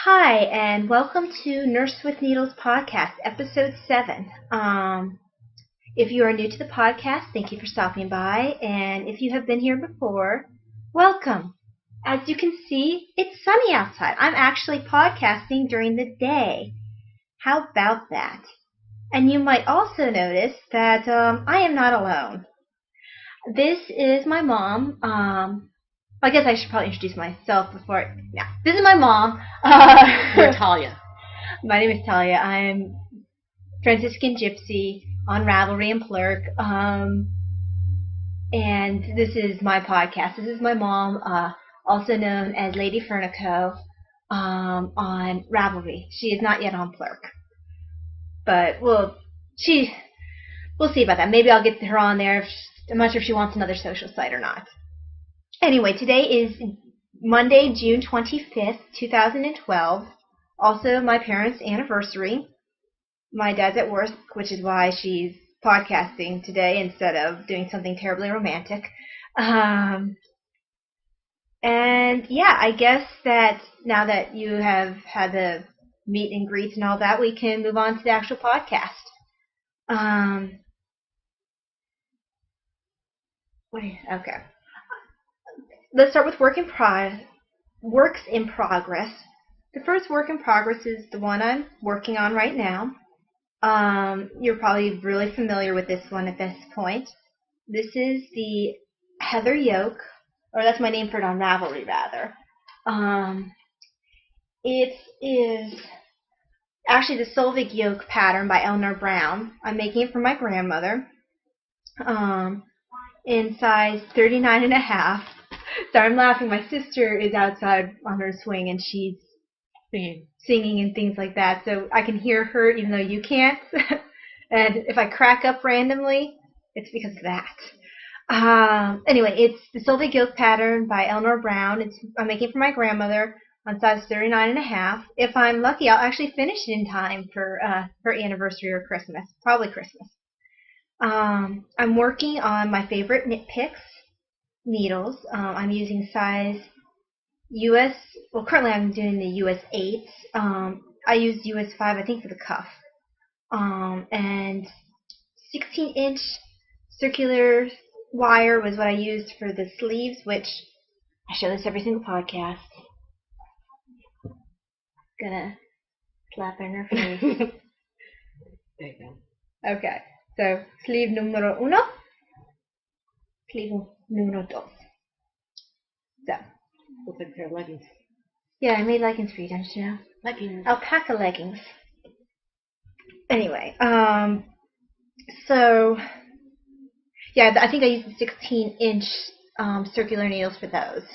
Hi, and welcome to Nurse with Needles podcast, episode 7. If you are new to the podcast, thank you for stopping by, and if you have been here before, welcome. As you can see, it's sunny outside. I'm actually podcasting during the day. How about that? And you might also notice that I am not alone. This is my mom. I guess I should probably introduce myself before. Yeah, this is my mom. You're Talia. My name is Talia. I'm Franciscan Gypsy on Ravelry and Plurk. And this is my podcast. This is my mom, also known as Lady Fernico, on Ravelry. She is not yet on Plurk. But we'll see about that. Maybe I'll get her on there. I'm not sure if she wants another social site or not. Anyway, today is Monday, June 25th, 2012. Also my parents' anniversary. My dad's at work, which is why she's podcasting today instead of doing something terribly romantic. And yeah, I guess that now that you have had the meet and greets and all that, we can move on to the actual podcast. Okay. Let's start with works in progress. The first work in progress is the one I'm working on right now. You're probably really familiar with this one at this point. This is the Heather Yoke, or that's my name for it on Ravelry, rather. It is actually the Solvig Yoke pattern by Eleanor Brown. I'm making it for my grandmother in size 39.5. So I'm laughing. My sister is outside on her swing, and she's singing and things like that. So I can hear her, even though you can't. And if I crack up randomly, it's because of that. Anyway, it's the Solvig Yoke pattern by Eleanor Brown. I'm making it for my grandmother on size 39.5. If I'm lucky, I'll actually finish it in time for her anniversary or Christmas. Probably Christmas. I'm working on my favorite Knit Picks needles. I'm using size US, well currently I'm doing the US 8. I used US 5 I think for the cuff. And 16-inch circular wire was what I used for the sleeves, which I show this every single podcast. Gonna slap her in her face. There you go. Okay, so sleeve numero 1, sleeve numero 2. So. Looks like a pair of leggings. Yeah, I made leggings for you, don't you know? Leggings. Alpaca leggings. Anyway, so yeah, I think I used the 16-inch circular needles for those.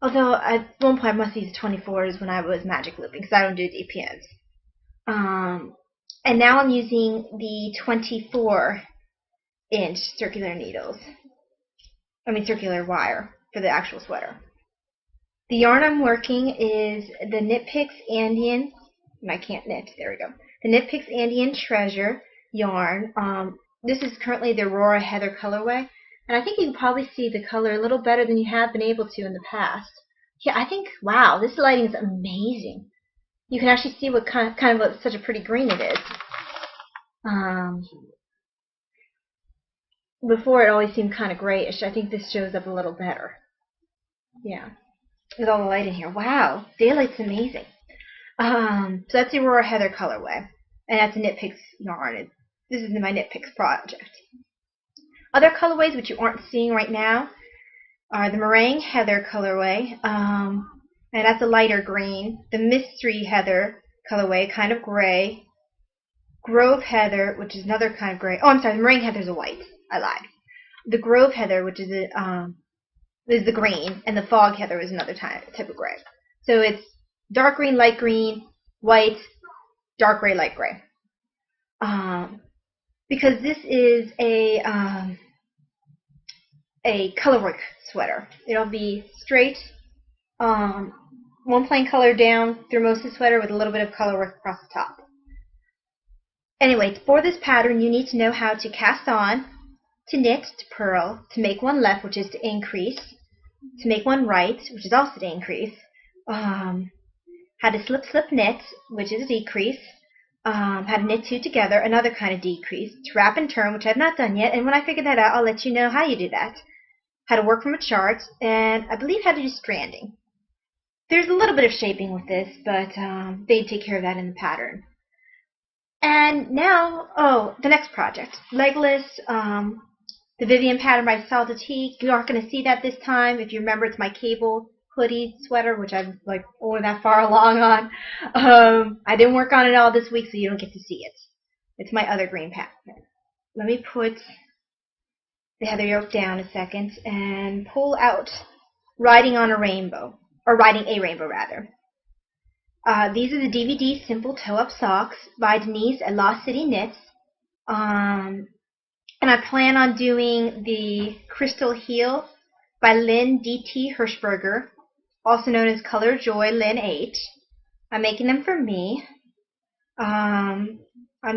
Although at one point I must have used 24s when I was magic looping because I don't do DPNs. And now I'm using the 24-inch circular needles. Circular wire for the actual sweater. The yarn I'm working is the Knit Picks Andean. I can't knit. There we go. The Knit Picks Andean Treasure yarn. This is currently the Aurora Heather colorway, and I think you can probably see the color a little better than you have been able to in the past. Yeah, I think, wow, this lighting is amazing. You can actually see what kind of what such a pretty green it is. Before it always seemed kind of grayish. I think this shows up a little better. Yeah. With all the light in here. Wow, daylight's amazing. So that's the Aurora Heather colorway, and that's a Knit Picks yarn. This is my Knit Picks project. Other colorways which you aren't seeing right now are the Meringue Heather colorway, and that's a lighter green. The Mystery Heather colorway, kind of gray. Grove Heather, which is another kind of gray. Oh, I'm sorry, the Meringue Heather's a white. I lied. The Grove Heather, which is is the green, and the Fog Heather is another type of gray. So it's dark green, light green, white, dark gray, light gray. Because this is a colorwork sweater. It'll be straight, one plain color down through most of the sweater with a little bit of colorwork across the top. Anyway, for this pattern, you need to know how to cast on, to knit, to purl, to make one left, which is to increase, to make one right, which is also to increase, had a slip knit, which is a decrease, had to knit 2 together, another kind of decrease, to wrap and turn, which I've not done yet, and when I figure that out, I'll let you know how you do that. Had to work from a chart, and I believe had to do stranding. There's a little bit of shaping with this, but they take care of that in the pattern. And now, the next project, Legless, the Vivian pattern by Saltatique. You aren't going to see that this time. If you remember, it's my cable hoodie sweater, which I'm like only that far along on. I didn't work on it all this week, so you don't get to see it. It's my other green pattern. Let me put the heather yoke down a second and pull out Riding on a Rainbow, or Riding a Rainbow rather. These are the DVD Simple Toe-Up Socks by Denise at Lost City Knits. And I plan on doing the Crystal Heel by Lynn D.T. Hirschberger, also known as Color Joy Lynn H. I'm making them for me. I'm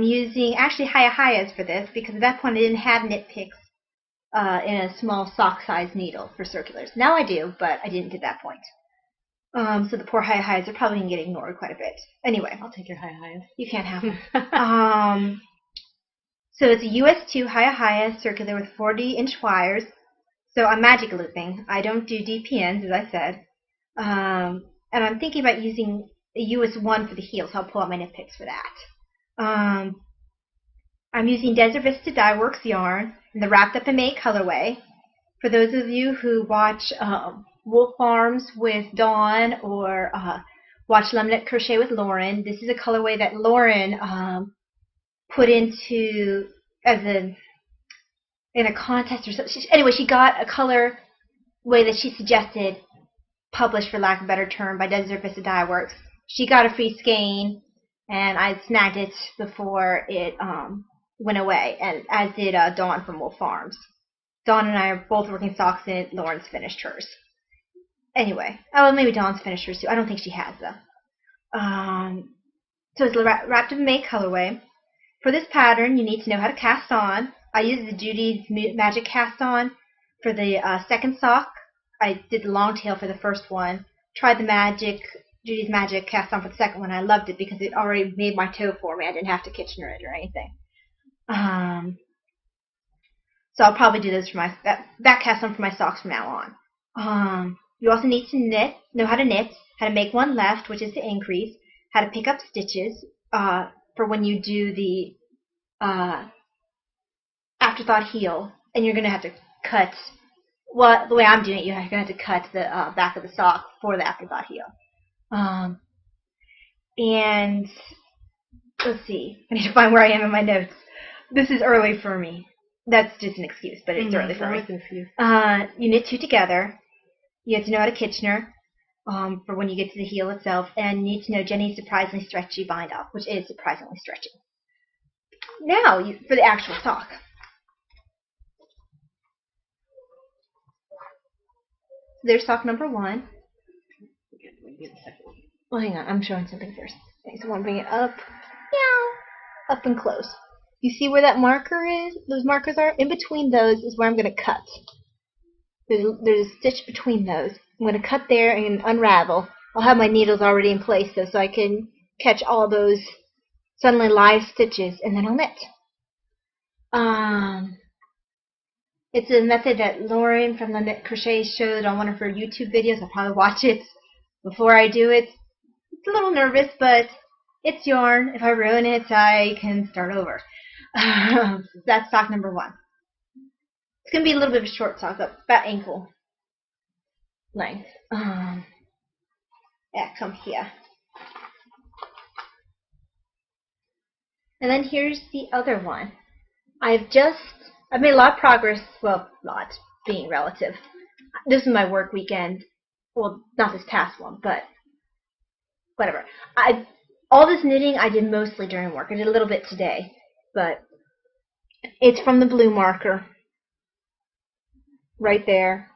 using actually Hiya-Hiyas for this because at that point I didn't have knit picks in a small sock size needle for circulars. Now I do, but I didn't at that point. So the poor Hiya-Hiyas are probably going to get ignored quite a bit. Anyway. I'll take your Hiya-Hiyas. You can't have them. So it's a US2 Hiya-Hiya circular with 40-inch wires. So I'm magic looping. I don't do DPNs, as I said. And I'm thinking about using a US1 for the heel, so I'll pull out my knit picks for that. I'm using Desert Vista Dye Works yarn in the Wrapped Up and Made colorway. For those of you who watch Wolf Farms with Dawn or watch Lemonette Crochet with Lauren, this is a colorway that Lauren put into in a contest or something. Anyway, she got a color way that she suggested published, for lack of a better term, by Desert Vista Dye Works. She got a free skein, and I snagged it before it went away, and as did Dawn from Wolf Farms. Dawn and I are both working socks in it. Lauren's finished hers. Anyway, maybe Dawn's finished hers too. I don't think she has though. So it's Wrapped Up and Made colorway. For this pattern, you need to know how to cast on. I used the Judy's Magic Cast On for the second sock. I did the long tail for the first one. Tried the Judy's Magic Cast On for the second one. I loved it because it already made my toe for me. I didn't have to Kitchener it or anything. So I'll probably do this for my that cast on for my socks from now on. You also need to know how to knit, how to make one left, which is the increase, how to pick up stitches for when you do the afterthought heel, and you're going to have to cut, well, the way I'm doing it, you're going to have to cut the back of the sock for the afterthought heel. And let's see, I need to find where I am in my notes. This is early for me. That's just an excuse, but it's early for me. You knit 2 together. You have to know how to Kitchener for when you get to the heel itself, and you need to know Jenny's surprisingly stretchy bind off, which is surprisingly stretchy. Now, for the actual sock. There's sock number 1. Well, hang on, I'm showing something first. Okay, so I want to bring it up. Meow. Up and close. You see where that marker is? Those markers are? In between those is where I'm going to cut. There's a stitch between those. I'm going to cut there and unravel. I'll have my needles already in place so I can catch all those suddenly live stitches, and then I'll knit. It's a method that Lauren from Lemonette Crochet showed on one of her YouTube videos. I'll probably watch it before I do it. It's a little nervous, but it's yarn. If I ruin it, I can start over. That's sock number 1. It's going to be a little bit of a short sock, about ankle length. Yeah, come here. And then here's the other one. I've made a lot of progress. Well, not being relative. This is my work weekend. Well, not this past one, but whatever. All this knitting I did mostly during work. I did a little bit today, but it's from the blue marker. Right there.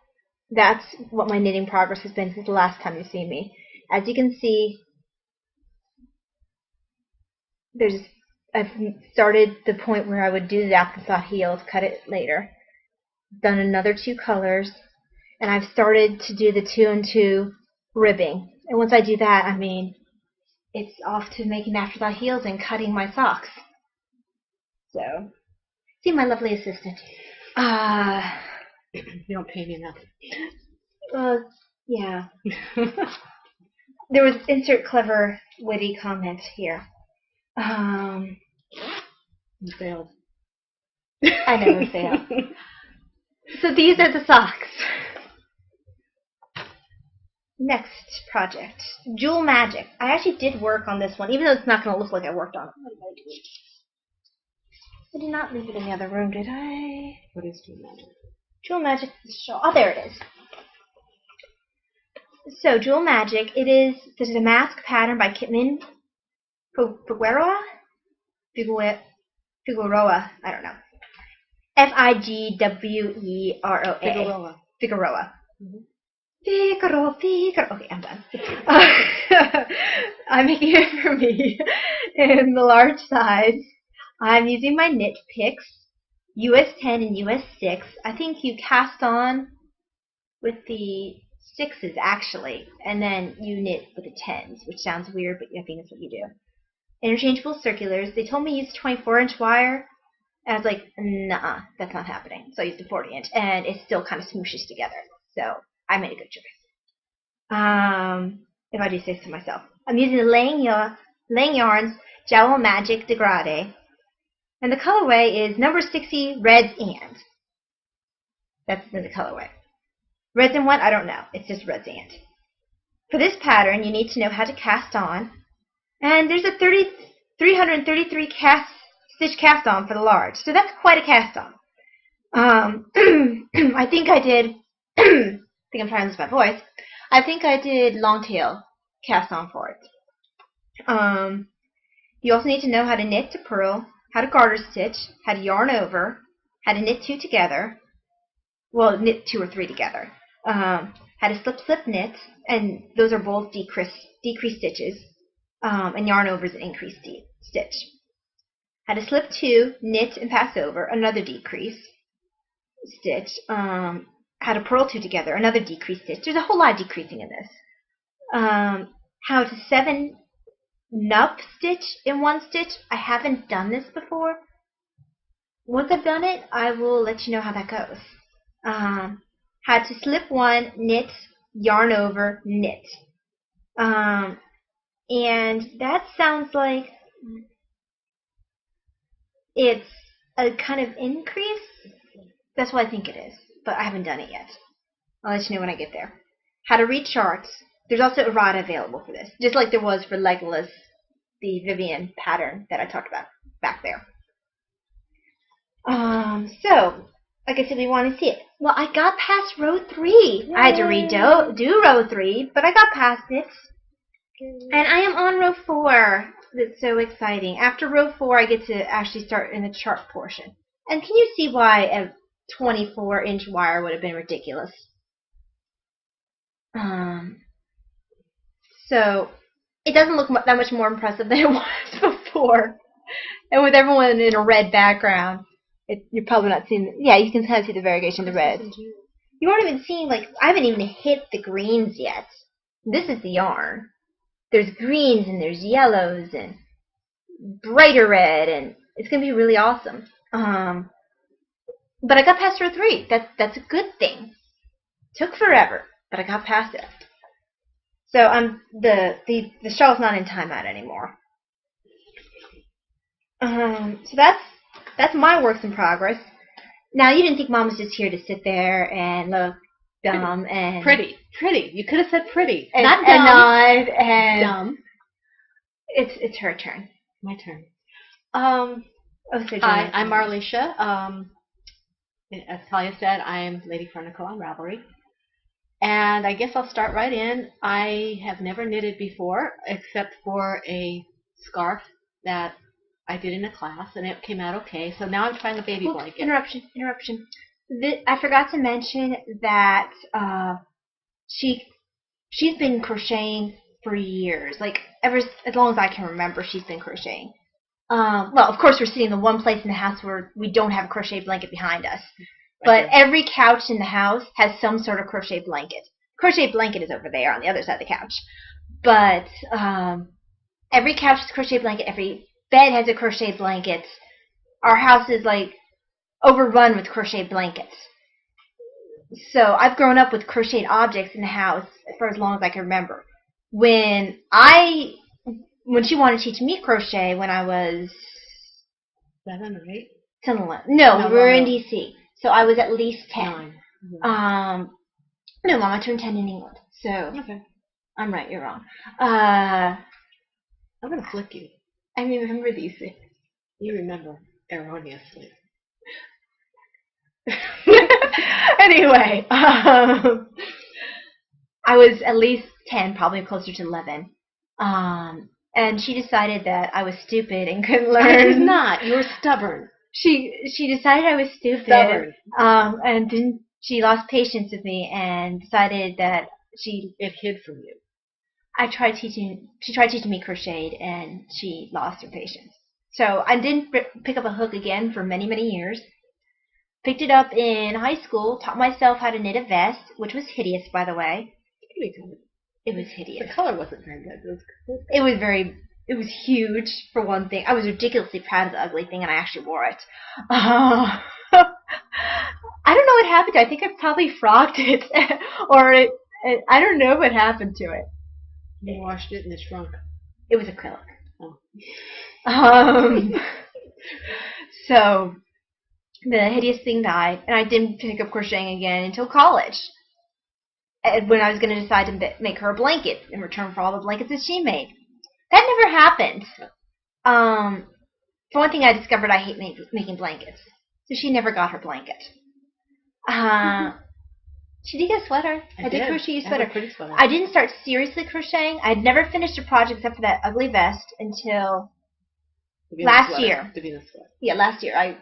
That's what my knitting progress has been since the last time you've seen me. As you can see, I've started the point where I would do the afterthought heels, cut it later. Done another 2 colors, and I've started to do the 2 and 2 ribbing. And once I do that, I mean, it's off to making afterthought heels and cutting my socks. So, see my lovely assistant. You don't pay me enough. Yeah. There was insert clever, witty comment here. You failed. I never fail. So these are the socks. Next project, Jewel Magic. I actually did work on this one, even though it's not going to look like I worked on it. What did I do? I did not leave it in the other room, did I? What is Jewel Magic? Jewel Magic is the shawl. Oh, there it is. So, Jewel Magic, this is a mask pattern by Kitman Figueroa? Figueroa, I don't know. Figweroa. Figueroa. Mm-hmm. Figaro. Okay, I'm done. I'm making it for me in the large size. I'm using my knit picks, US 10 and US 6. I think you cast on with the 6s actually, and then you knit with the 10s, which sounds weird, but I think that's what you do. Interchangeable circulars. They told me use 24-inch wire. And I was like, nah, that's not happening. So I used a 40-inch, and it still kind of smooshes together. So I made a good choice. If I do say so myself. I'm using the Laying Yarns Jewel Magic Degradé. And the colorway is number 60 Reds and. That's the colorway. Reds and what? I don't know. It's just Reds and. For this pattern, you need to know how to cast on. And there's a 333 stitch cast on for the large. So that's quite a cast on. I think I did, I think I'm trying to lose my voice. I think I did long tail cast on for it. You also need to know how to knit to purl, how to garter stitch, how to yarn over, how to knit 2 together. Well, knit 2 or 3 together. How to slip knit, and those are both decreased stitches. And yarn over is an increased stitch. How to slip 2, knit and pass over, another decrease stitch. How to purl 2 together, another decreased stitch. There's a whole lot of decreasing in this. How to 7-nup stitch in 1 stitch. I haven't done this before. Once I've done it, I will let you know how that goes. How to slip 1, knit, yarn over, knit. And that sounds like it's a kind of increase. That's what I think it is, but I haven't done it yet. I'll let you know when I get there. How to read charts. There's also errata available for this, just like there was for Legolas, the Vivian pattern that I talked about back there. So, like I said, we want to see it. Well, I got past row 3. Yay. I had to do row 3, but I got past it. And I am on row 4. That's so exciting. After row 4, I get to actually start in the chart portion. And can you see why a 24-inch wire would have been ridiculous? So it doesn't look that much more impressive than it was before. And with everyone in a red background, you're probably not seeing. Yeah, you can kind of see the variegation of the red. You aren't even seeing, like, I haven't even hit the greens yet. This is the yarn. There's greens and there's yellows and brighter red, and it's gonna be really awesome. But I got past row 3. That's a good thing. Took forever, but I got past it. So the shawl's not in timeout anymore. So that's my works in progress. Now, you didn't think Mom was just here to sit there and look dumb and pretty. You could have said pretty, and, not dumb. And nod and dumb. It's her turn. My turn. Hi, I'm Marlisha. As Talia said, I'm Lady Furnicle on Ravelry. And I guess I'll start right in. I have never knitted before, except for a scarf that I did in a class, and it came out okay. So now I'm trying a baby blanket. Interruption. I forgot to mention that she's been crocheting for years. Like, as long as I can remember, she's been crocheting. Well, of course, we're sitting in the one place in the house where we don't have a crochet blanket behind us. But every couch in the house has some sort of crochet blanket. Crochet blanket is over there on the other side of the couch. But Every couch has a crochet blanket. Every bed has a crochet blanket. Our house is like overrun with crochet blankets. So I've grown up with crocheted objects in the house for as long as I can remember. When she wanted to teach me crochet when I was 7 or 8? 10, 11. No, No, we were no, in no. D.C., so I was at least 10. 9. Mm-hmm. No, Mom, I turned 10 in England. So Okay. I'm right, you're wrong. I'm going to flick you. I remember these things. You remember erroneously. Anyway, I was at least 10, probably closer to 11. And she decided that I was stupid and couldn't learn. I was not. You were stubborn. She decided I was stupid. Stubborn. And she lost patience with me and decided that it hid from you. She tried teaching me crocheted, and she lost her patience. So I didn't pick up a hook again for many, many years. Picked it up in high school, taught myself how to knit a vest, which was hideous, by the way. It was hideous. The color wasn't very good. It was huge, for one thing. I was ridiculously proud of the ugly thing, and I actually wore it. I don't know what happened to it. I think I probably frogged it, or I don't know what happened to it. You washed it and it shrunk. It was acrylic. Oh. So the hideous thing died, and I didn't pick up crocheting again until college. And when I was going to decide to make her a blanket in return for all the blankets that she made. That never happened. For one thing, I discovered I hate making blankets. So she never got her blanket. She did get a sweater. I did crochet a sweater. Pretty sweater. I didn't start seriously crocheting. I had never finished a project except for that ugly vest until last year. Yeah, last year. I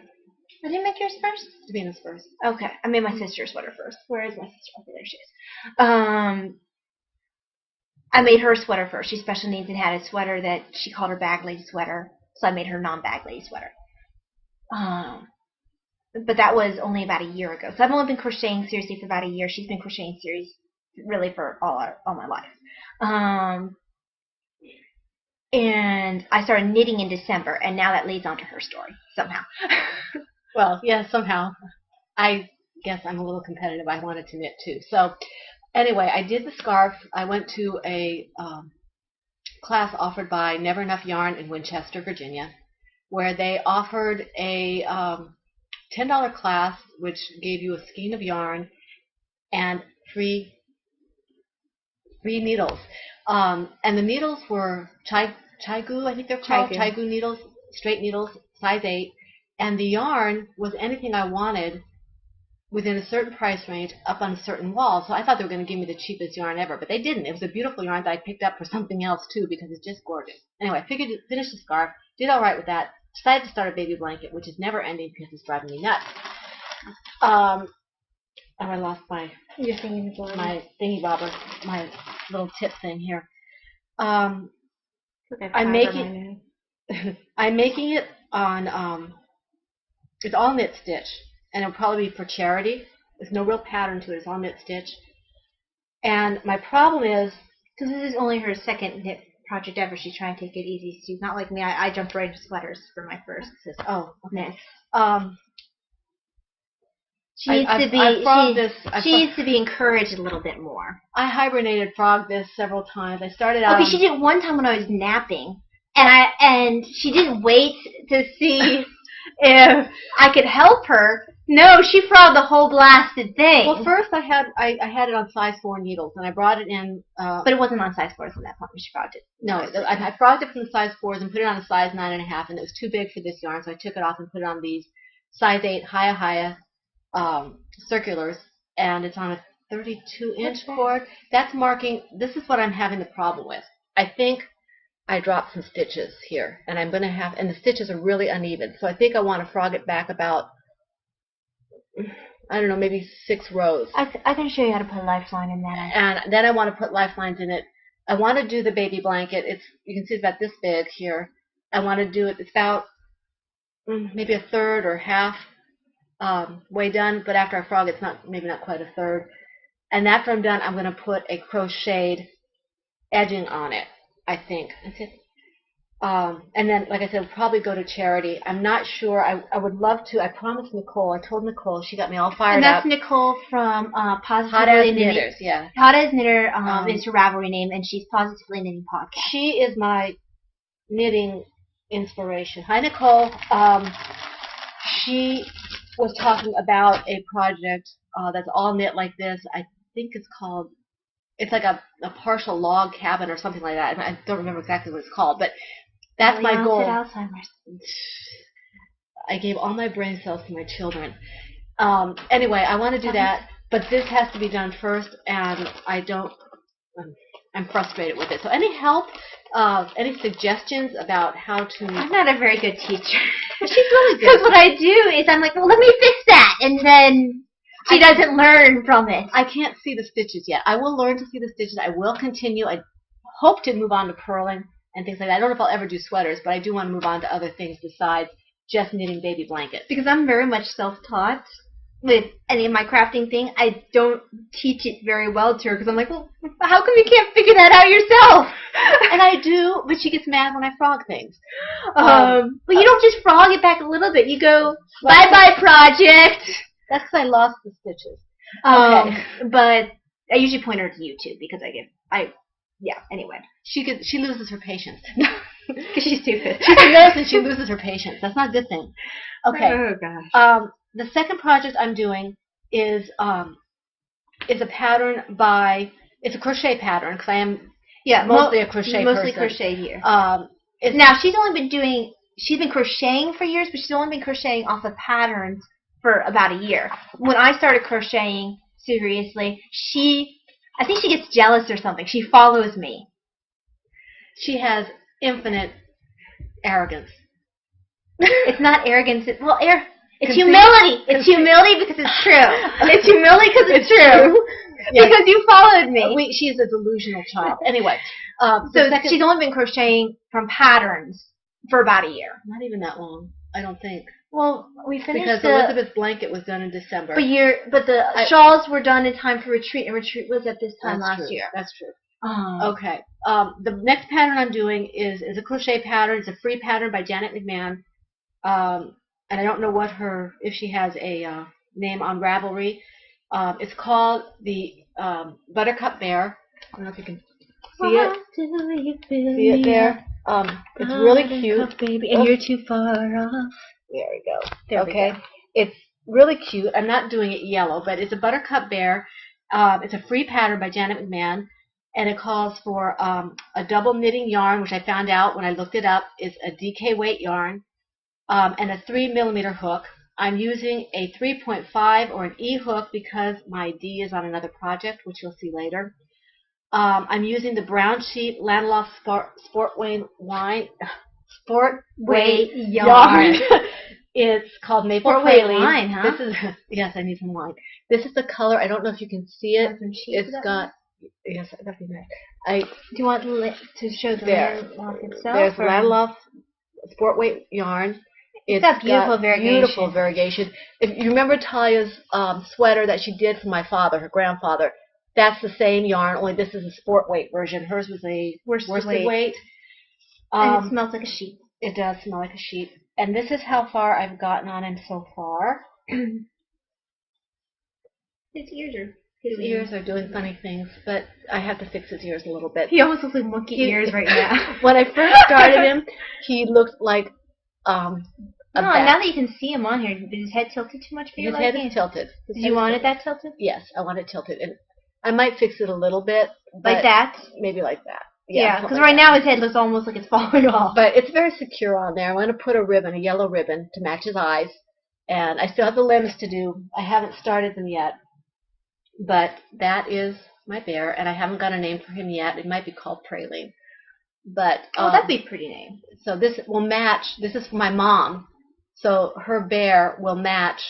didn't make yours first? Davina's first. Okay. I made my sister's sweater first. Where is my sister? Okay, there she is. I made her a sweater first. She's special needs and had a sweater that she called her bag lady sweater. So I made her non-bag lady sweater. But that was only about a year ago. So I've only been crocheting seriously for about a year. She's been crocheting seriously really for all my life. And I started knitting in December, and now that leads on to her story somehow. Well, yeah, somehow. I guess I'm a little competitive. I wanted to knit too. So anyway, I did the scarf. I went to a class offered by Never Enough Yarn in Winchester, Virginia, where they offered a $10 class, which gave you a skein of yarn and free needles. And the needles were Chaigu, I think they're called. Chaigu needles, straight needles, size 8. And the yarn was anything I wanted within a certain price range up on a certain wall. So I thought they were going to give me the cheapest yarn ever, but they didn't. It was a beautiful yarn that I picked up for something else too because it's just gorgeous. Anyway, I finished the scarf, did all right with that, decided to start a baby blanket, which is never ending because it's driving me nuts. Oh, I lost my thingy bobber, my little tip thing here. I'm making it on it's all knit stitch, and it'll probably be for charity. There's no real pattern to it. It's all knit stitch. And my problem is, because this is only her second knit project ever, she's trying to take it easy. She's not like me. I jumped right into sweaters for my first knit. She needs to be encouraged a little bit more. I hibernated frog this several times. I started out. Okay, she did it one time when I was napping, and she didn't wait to see if I could help her. No, she frogged the whole blasted thing. Well, first I had it on size 4 needles, and I brought it in. But it wasn't on size 4s at that point when she frogged it. No, I frogged it from the size 4s and put it on a size 9.5, and it was too big for this yarn, so I took it off and put it on these size 8 Haya circulars, and it's on a 32-inch cord. That's marking. This is what I'm having the problem with. I think I dropped some stitches here, and I'm going to have, and the stitches are really uneven, so I think I want to frog it back about, I don't know, maybe 6 rows. I can show you how to put a lifeline in that. And then I want to put lifelines in it. I want to do the baby blanket. You can see it's about this big here. I want to do it. It's about maybe a third or half way done, but after I frog, it's maybe not quite a third. And after I'm done, I'm going to put a crocheted edging on it, I think. And then, like I said, probably go to charity. I'm not sure. I would love to. I promised Nicole. I told Nicole. She got me all fired And that's up. Nicole from Hot Positively As Knitting. Knitters, yeah. Hot As Knitter is her Ravelry name, and she's Positively Knitting podcast. She is my knitting inspiration. Hi, Nicole. She was talking about a project that's all knit like this. I think it's called, it's like a partial log cabin or something like that. I don't remember exactly what it's called, but that's my goal. Alzheimer's. I gave all my brain cells to my children. Anyway, I want to do that, but this has to be done first, and I'm frustrated with it. So any help, any suggestions about how to... I'm not a very good teacher. She's really good. Because what I do is I'm like, well, let me fix that, and then she doesn't learn from it. I can't see the stitches yet. I will learn to see the stitches. I will continue. I hope to move on to purling and things like that. I don't know if I'll ever do sweaters, but I do want to move on to other things besides just knitting baby blankets. Because I'm very much self-taught with any of my crafting thing. I don't teach it very well to her because I'm like, well, how come you can't figure that out yourself? And I do, but she gets mad when I frog things. But you don't just frog it back a little bit. You go, bye-bye project. That's because I lost the stitches. But I usually point her to YouTube because anyway. She loses her patience. Because she's stupid. She's a nurse and she loses her patience. That's not a good thing. Okay. Oh, gosh. The second project I'm doing is a pattern it's a crochet pattern because I am mostly a crochet mostly person. crochet here. Now, she's been crocheting for years, but she's only been crocheting off of patterns for about a year. When I started crocheting seriously, I think she gets jealous or something. She follows me. She has infinite arrogance. It's not arrogance. It's humility. It's humility because it's true. It's humility because it's true. Yes. Because you followed me. She's a delusional child. Anyway. She's only been crocheting from patterns for about a year. Not even that long, I don't think. Well, we finished because Elizabeth's blanket was done in December. But the shawls were done in time for retreat, and retreat was at this time last year. That's true. Okay. The next pattern I'm doing is a crochet pattern. It's a free pattern by Janet McMahon. And I don't know if she has a name on Ravelry. It's called the Buttercup Bear. I don't know if you can see it. See it there? It's really cute. Baby, and you're too far off. There we go. Okay. It's really cute. I'm not doing it yellow, but it's a Buttercup Bear. It's a free pattern by Janet McMahon, and it calls for a double knitting yarn, which I found out when I looked it up is a DK weight yarn, and a 3mm hook. I'm using a 3.5 or an E hook because my D is on another project, which you'll see later. I'm using the brown sheet Landloft Sportweight yarn. It's called Maple Praline. Wine, huh? This is yes, I need some wine. This is the color. I don't know if you can see it. It's got yes, that'd be nice. Do you want to show the Landloft itself? There's Landloft Sportweight yarn. It's got beautiful variegation. Beautiful variegation. If you remember Talia's sweater that she did for my father, her grandfather, that's the same yarn, only this is a sport weight version. Hers was a worsted weight. And it smells like a sheep. It does smell like a sheep. And this is how far I've gotten on him so far. His ears are doing funny things, but I have to fix his ears a little bit. He almost looks like monkey ears right now. When I first started him, he looked like now that you can see him on here, is his head tilted too much for you? His head is tilted. Did you want it that tilted? Yes, I want it tilted. And I might fix it a little bit. Like that? Maybe like that. Yeah, because right now his head looks almost like it's falling off. But it's very secure on there. I'm going to put a ribbon, a yellow ribbon, to match his eyes. And I still have the limbs to do. I haven't started them yet. But that is my bear, and I haven't got a name for him yet. It might be called Praline. But that'd be a pretty name. So this will match. This is for my mom. So her bear will match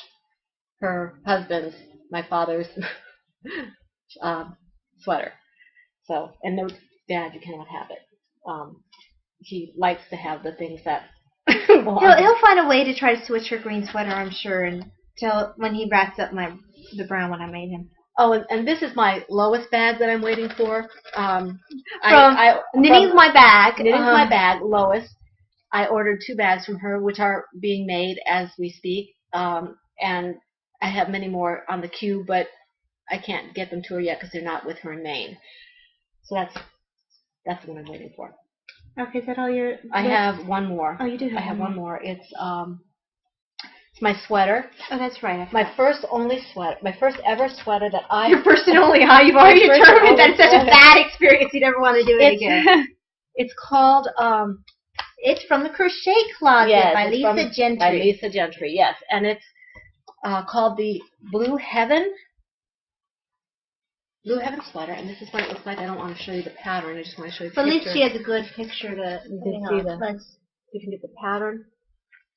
her husband's, my father's, sweater. So, and no, Dad, you cannot have it. He likes to have the things that. He'll find a way to try to switch her green sweater, I'm sure, until when he wraps up the brown one I made him. Oh, and this is my lowest bag that I'm waiting for. Knitting's my bag. Knitting's my bag, lowest. I ordered 2 bags from her, which are being made as we speak, and I have many more on the queue, but I can't get them to her yet because they're not with her in Maine. So that's the one I'm waiting for. Okay, is that all your? I have one more. Oh, you do have. I have one more. It's my sweater. Oh, that's right. My first ever sweater that I. Your first and only, huh? You've already determined that it's such a bad experience you never want to do it again. It's called. It's from the Crochet Closet by Lisa Gentry. By Lisa Gentry, yes, and it's called the Blue Heaven sweater, and this is what it looks like. I don't want to show you the pattern. I just want to show you. But at least she has a good picture to. You can get the pattern.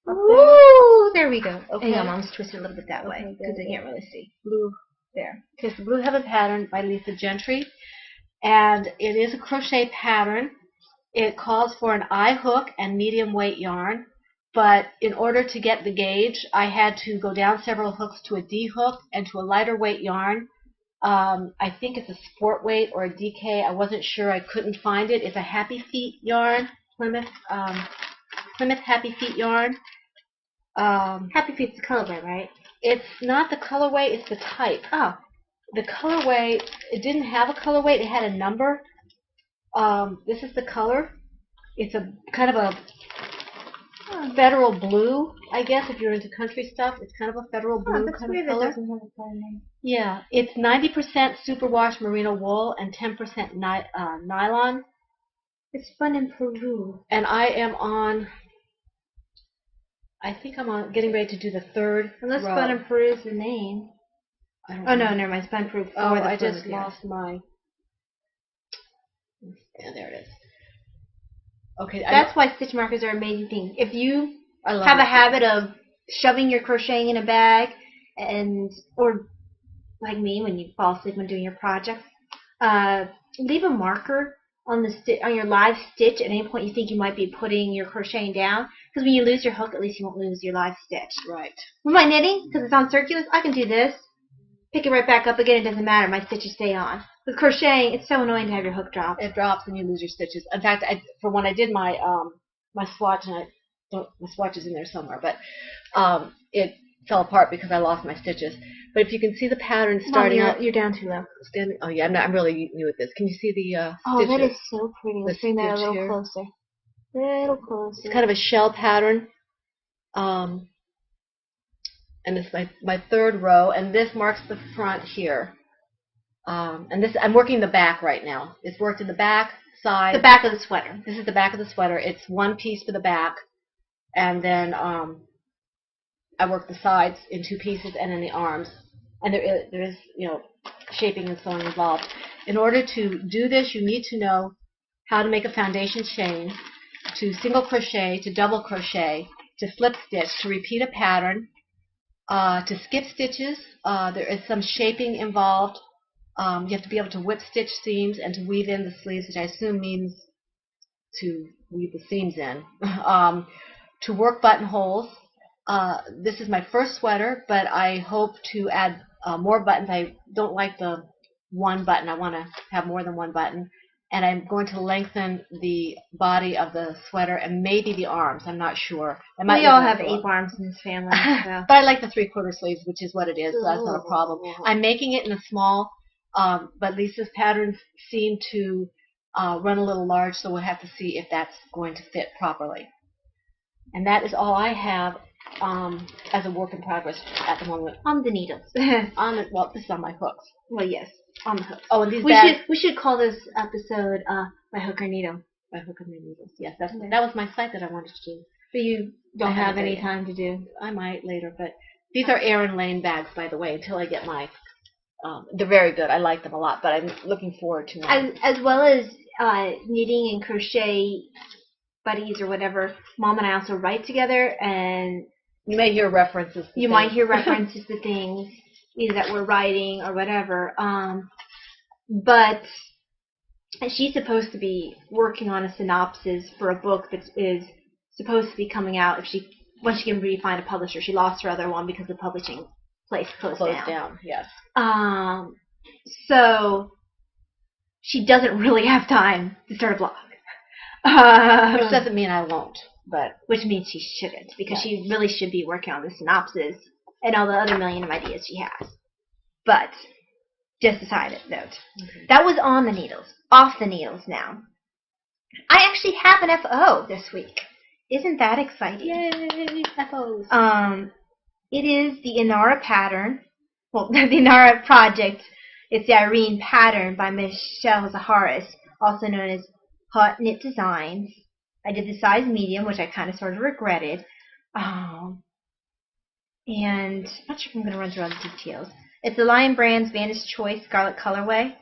Ooh, there we go. Okay. Hang on, Mom's twisted a little bit that way because I can't really see. Blue. There. It's the Blue Heaven pattern by Lisa Gentry, and it is a crochet pattern. It calls for an eye hook and medium weight yarn, but in order to get the gauge, I had to go down several hooks to a D hook and to a lighter weight yarn. I think it's a sport weight or a DK. I wasn't sure. I couldn't find it. It's a Happy Feet yarn, Plymouth Happy Feet yarn. Happy Feet's the colorway, right? It's not the colorway. It's the type. Oh. The colorway, it didn't have a colorway. It had a number. This is the color. It's a kind of a federal blue, I guess, if you're into country stuff. It's kind of a federal blue kind of color. Doesn't have a color name. Yeah, it's 90% superwash merino wool and 10% nylon. It's spun in Peru. And I think I'm on getting ready to do the 3rd Unless row. spun in Peru is the name. I don't Oh, know. no, never mind. Spun in Peru. Oh, I just lost my... Yeah, there it is. Okay, that's why stitch markers are an amazing thing. If you have a habit of shoving your crocheting in a bag, or like me when you fall asleep when doing your projects, leave a marker on your live stitch at any point you think you might be putting your crocheting down. Because when you lose your hook, at least you won't lose your live stitch. Right. With my knitting, because it's on circulars, I can do this, pick it right back up again. It doesn't matter. My stitches stay on. With crocheting, it's so annoying to have your hook drop. It drops and you lose your stitches. In fact, for when I did my my swatch, and my swatch is in there somewhere, but it fell apart because I lost my stitches. But if you can see the pattern starting Mom, out, you're down too low. Oh yeah, I'm really new at this. Can you see the Oh, stitches? that is so pretty. Let's bring that a little here. closer. Little closer. It's kind of a shell pattern. And this is my 3rd row, and this marks the front here. And this, I'm working the back right now. It's worked in the back, side. The back of the sweater. This is the back of the sweater. It's one piece for the back, and then I work the sides in 2 pieces, and then the arms. And there is shaping and sewing involved. In order to do this, you need to know how to make a foundation chain, to single crochet, to double crochet, to slip stitch, to repeat a pattern, to skip stitches. There is some shaping involved. You have to be able to whip stitch seams and to weave in the sleeves, which I assume means to weave the seams in. To work buttonholes. This is my first sweater, but I hope to add more buttons. I don't like the one button. I want to have more than one button. And I'm going to lengthen the body of the sweater and maybe the arms. I'm not sure. We all have 8 arms in this family. So. But I like the 3/4 sleeves, which is what it is, so that's not a problem. I'm making it in a small, but Lisa's patterns seem to run a little large, so we'll have to see if that's going to fit properly. And that is all I have as a work in progress at the moment. On the needles. Well, this is on my hooks. Well, yes, on the hooks. Oh, and these we should call this episode My Hook or Needle. My Hook and My Needles. Yes, that was my site that I wanted to do. But you don't have any time to do. I might later, but these are Erin Lane bags, by the way, until I get my... they're very good. I like them a lot, but I'm looking forward to them. As well as knitting and crochet buddies or whatever, Mom and I also write together, and you may hear references to you might hear references to things either that we're writing or whatever. But she's supposed to be working on a synopsis for a book that is supposed to be coming out once she can really find a publisher. She lost her other one because the publishing place closed down. Yes. So she doesn't really have time to start a blog. Which doesn't mean I won't. But which means she shouldn't, because Right. she really should be working on the synopsis and all the other million of ideas she has. But just a side note. Okay. That was on the needles. Off the needles now. I actually have an FO this week. Isn't that exciting? Yay! FOs. It is the Inara pattern. Well, the Inara project. It's the Irene pattern by Michelle Zaharis, also known as Hot Knit Designs. I did the size medium, which I kind of sort of regretted. And I'm not sure if I'm going to run through all the details. It's the Lion Brand's Vantage Choice Scarlet Colorway.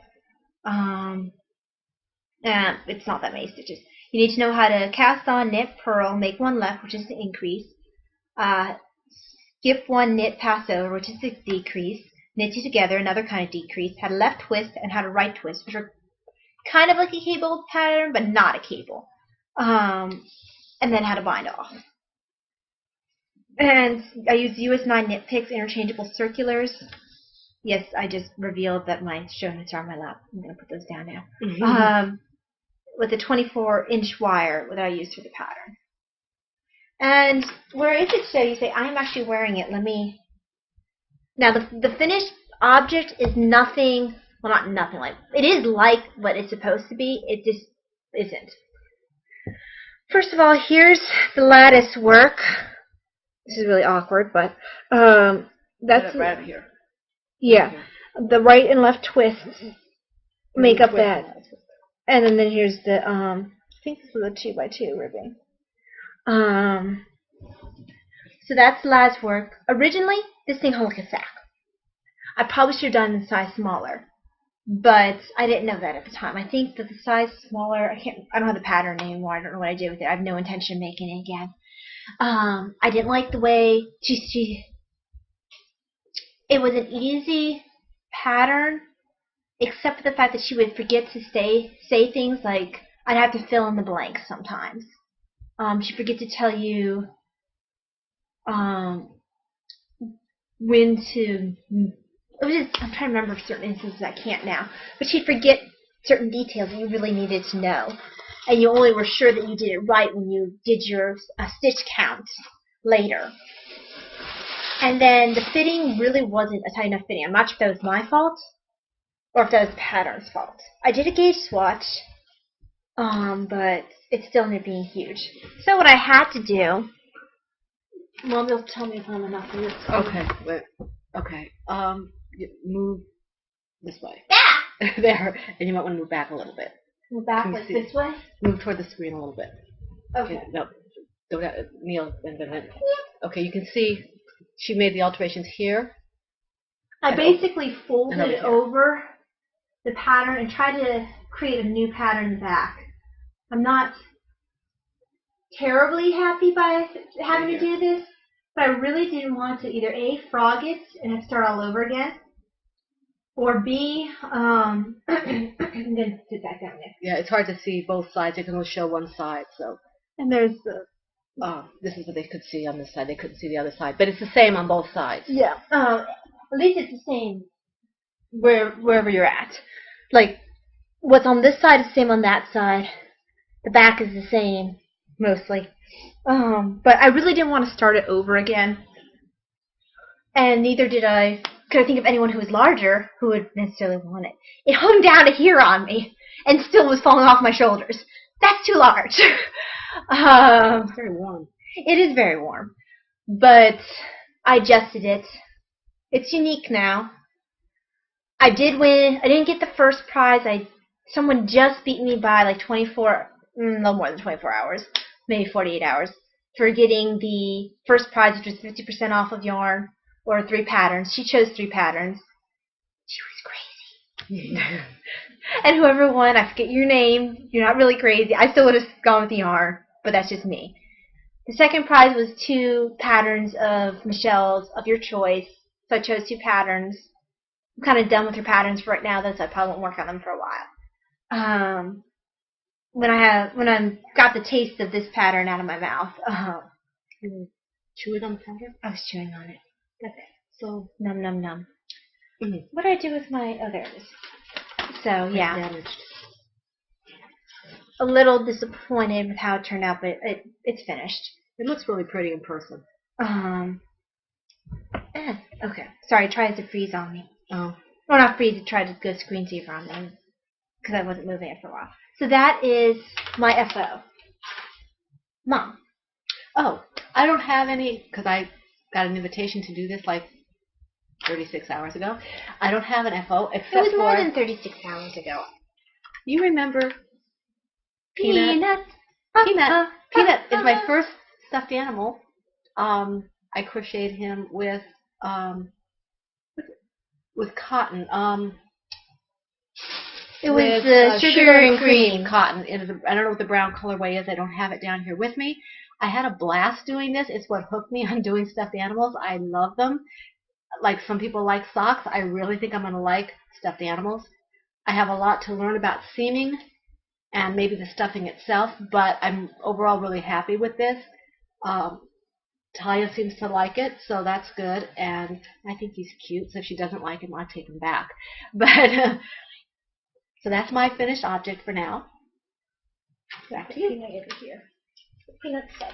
It's not that many stitches. You need to know how to cast on, knit, purl, make one left, which is the increase. Skip one, knit, pass over, which is the decrease. Knit two together, another kind of decrease. How to left twist and how to right twist, which are kind of like a cable pattern, but not a cable. And then how to bind off. And I used US 9 Knit Picks interchangeable circulars. Yes, I just revealed that my show notes are on my lap. I'm going to put those down now. With a 24-inch wire that I used for the pattern. And where is it today? You say, I'm actually wearing it. Let me... Now, the finished object is nothing... Well, not nothing like... It is like what it's supposed to be. It just isn't. First of all, here's the lattice work. This is really awkward, but... that's right up here. Yeah. Okay. The right and left twists make up that. And then here's the, I think this was a 2x2 ribbing. So that's Laz work. Originally, this thing hung like a sack. I probably should have done the size smaller, but I didn't know that at the time. I think that the size smaller, I don't have the pattern anymore. I don't know what I did with it. I have no intention of making it again. I didn't like the way it was an easy pattern, except for the fact that she would forget to say things like, I'd have to fill in the blanks sometimes. She'd forget to tell you when to... I'm trying to remember certain instances. I can't now. But she'd forget certain details that you really needed to know. And you only were sure that you did it right when you did your stitch count later. And then the fitting really wasn't a tight enough fitting. I'm not sure if that was my fault or if that was the pattern's fault. I did a gauge swatch, but it still ended up being huge. So what I had to do, Mom, you'll tell me if I'm enough for this. Okay, wait. Okay. Move this way. Yeah! There. And you might want to move back a little bit. Move back Can you like see? this way? Move toward the screen a little bit. Okay. No. Go down, kneel and then. Okay, you can see she made the alterations here. I basically folded over it here. over the pattern and tried to create a new pattern in the back. I'm not terribly happy by having to do this, but I really didn't want to either A, frog it and have to start all over again, or B, I'm going to sit back down there. Yeah, it's hard to see both sides. It can only show one side, so. And there's the... This is what they could see on this side. They couldn't see the other side. But it's the same on both sides. Yeah. At least it's the same wherever you're at. Like, what's on this side is the same on that side. The back is the same, mostly. But I really didn't want to start it over again. And neither could I think of anyone who was larger who would necessarily want it. It hung down to here on me and still was falling off my shoulders. That's too large. It's very warm. It is very warm. But I adjusted it. It's unique now. I did win. I didn't get the first prize. Someone just beat me by like 24, no more than 24 hours, maybe 48 hours, for getting the first prize, which was 50% off of yarn, or 3 patterns. She chose 3 patterns. She was crazy. And whoever won, I forget your name, you're not really crazy. I still would have gone with the yarn, but that's just me. The second prize was 2 patterns of Michelle's, of your choice. So I chose 2 patterns. I'm kind of done with her patterns for right now, though, so I probably won't work on them for a while. When I got the taste of this pattern out of my mouth, Chew it on the pattern? I was chewing on it. Okay. So, Num num num. Mm-hmm. What did I do with my... Oh, there it is. So, yeah. Damaged. a little disappointed with how it turned out, but it's finished. It looks really pretty in person. Okay. Sorry, it tries to freeze on me. Oh. Well, not freeze, it tried to go screensaver on me because I wasn't moving it for a while. So that is my FO. Mom. Oh, I don't have any, because I got an invitation to do this like 36 hours ago. I don't have an FO except for... It was more than 36 hours ago. You remember Peanut? Peanut. Peanut is my first stuffed animal. I crocheted him with cotton. It was the sugar and cream cotton. I don't know what the brown colorway is. I don't have it down here with me. I had a blast doing this. It's what hooked me on doing stuffed animals. I love them. Like some people like socks, I really think I'm going to like stuffed animals. I have a lot to learn about seaming and maybe the stuffing itself, but I'm overall really happy with this. Talia seems to like it, so that's good, and I think he's cute, so if she doesn't like him, I'll take him back. But so that's my finished object for now. Back to you. Over here. Peanut's head.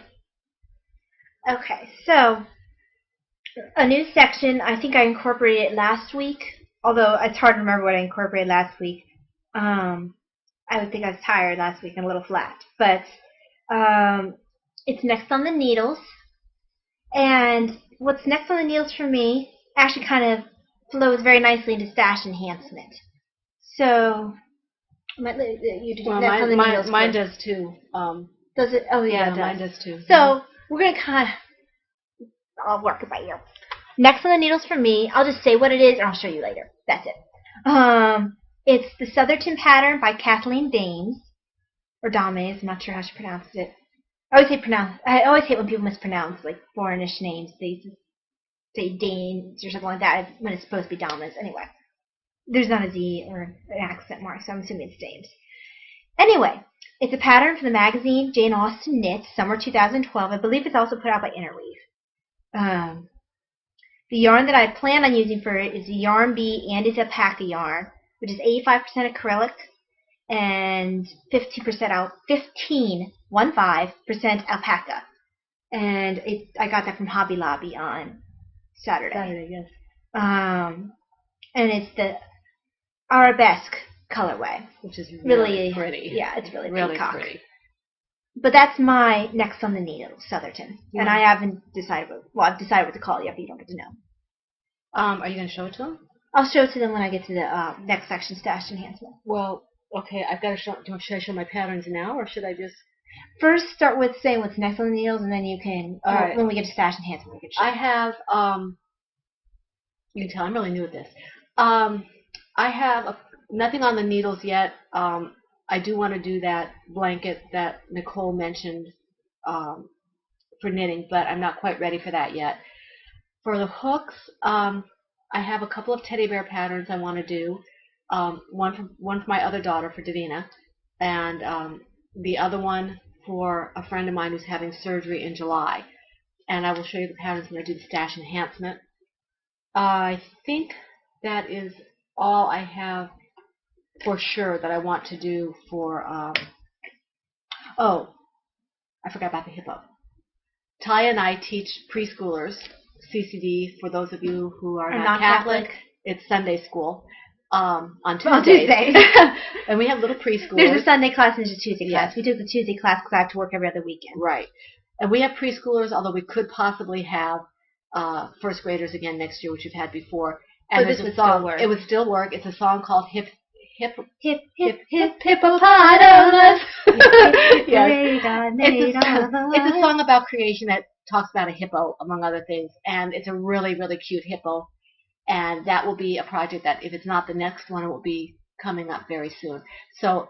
Okay, so a new section. I think I incorporated it last week, although it's hard to remember what I incorporated last week. I would think I was tired last week and a little flat, but it's next on the needles. And what's next on the needles for me actually kind of flows very nicely into stash enhancement. So, you do well, next on the needles. Mine does too. Does it? Oh yeah, mine does too. So we're gonna kind of, I'll work it by ear. Next on the needles for me, I'll just say what it is and I'll show you later. That's it. It's the Southerton pattern by Kathleen Dames, or Dames. I'm not sure how she pronounces it. I always hate when people mispronounce like foreignish names. They say Danes or something like that when it's supposed to be Dames. Anyway, there's not a Z or an accent mark, so I'm assuming it's Dames. Anyway, it's a pattern for the magazine Jane Austen Knits, summer 2012. I believe it's also put out by Interweave. The yarn that I plan on using for it is the Yarn Bee Andes Alpaca yarn, which is 85% acrylic and 15% alpaca. And I got that from Hobby Lobby on Saturday. Yes. And it's the arabesque colorway, which is really pretty. Yeah, it's really peacock. Pretty. But that's my next on the needle, Southerton. Yeah. And I haven't decided I've decided what to call it yet, but you don't get to know. Are you going to show it to them? I'll show it to them when I get to the next section, stash enhancement. Well, okay, I've got to show. Should I show my patterns now, or should I just first start with saying what's next on the needles, and then you can. All right. When we get to stash enhancement, we can show. I have. You can tell I'm really new at this. I have nothing on the needles yet. I do want to do that blanket that Nicole mentioned for knitting, but I'm not quite ready for that yet. For the hooks, I have a couple of teddy bear patterns I want to do. One for my other daughter, for Davina, and the other one for a friend of mine who's having surgery in July. And I will show you the patterns when I do the stash enhancement. I think that is all I have for sure that I want to do for, oh, I forgot about the hippo. Talia and I teach preschoolers, CCD, for those of you who are not Catholic. It's Sunday school on Tuesdays. And we have little preschoolers. There's a Sunday class and there's a Tuesday class. We took the Tuesday class because I have to work every other weekend. Right. And we have preschoolers, although we could possibly have first graders again next year, which we've had before. And this would still work. It would still work. It's a song called Hip Hippopotamus. Yes. It's a song about creation that talks about a hippo, among other things, and it's a really, really cute hippo. And that will be a project that, if it's not the next one, it will be coming up very soon. So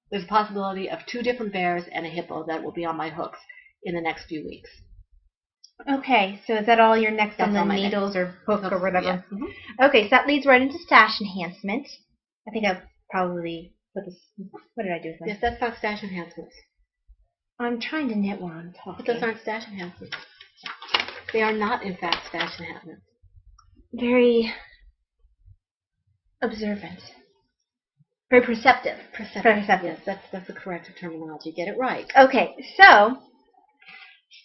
there's a possibility of 2 different bears and a hippo that will be on my hooks in the next few weeks. Okay, so is that all your next on the needles or hook or whatever? Yeah. Mm-hmm. Okay, so that leads right into stash enhancement. I think I'll probably put this. What did I do with this? Yes, that's not stash enhancements. I'm trying to knit while I'm talking. But those aren't stash enhancements. They are not, in fact, stash enhancements. Very observant. Very perceptive. Yes, that's the correct terminology. Get it right. Okay, so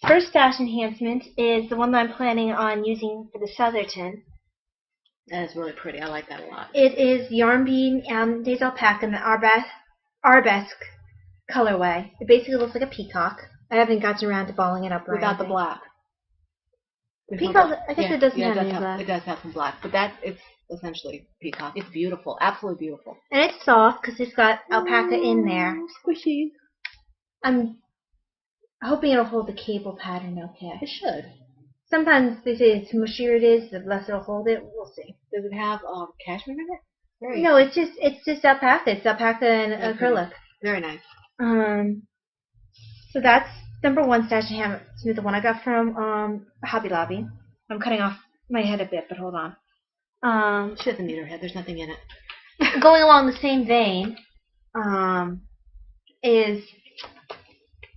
first stash enhancement is the one that I'm planning on using for the Southerton. That is really pretty. I like that a lot. It is Yarn Bean and Days Alpaca in the Arabesque colorway. It basically looks like a peacock. I haven't gotten around to balling it up or Without the anything. black. Peacock, I guess it doesn't have any black. It does have some black, but it's essentially peacock. It's beautiful. Absolutely beautiful. And it's soft because it's got alpaca in there. Squishy. I'm hoping it'll hold the cable pattern okay. It should. Sometimes they say the mushier it is, the less it'll hold it. We'll see. Does it have cashmere in it? No, it's just alpaca. It's alpaca and acrylic. Very nice. So that's number one stash enhancement, the one I got from Hobby Lobby. I'm cutting off my head a bit, but hold on. She doesn't need her head. There's nothing in it. Going along the same vein, is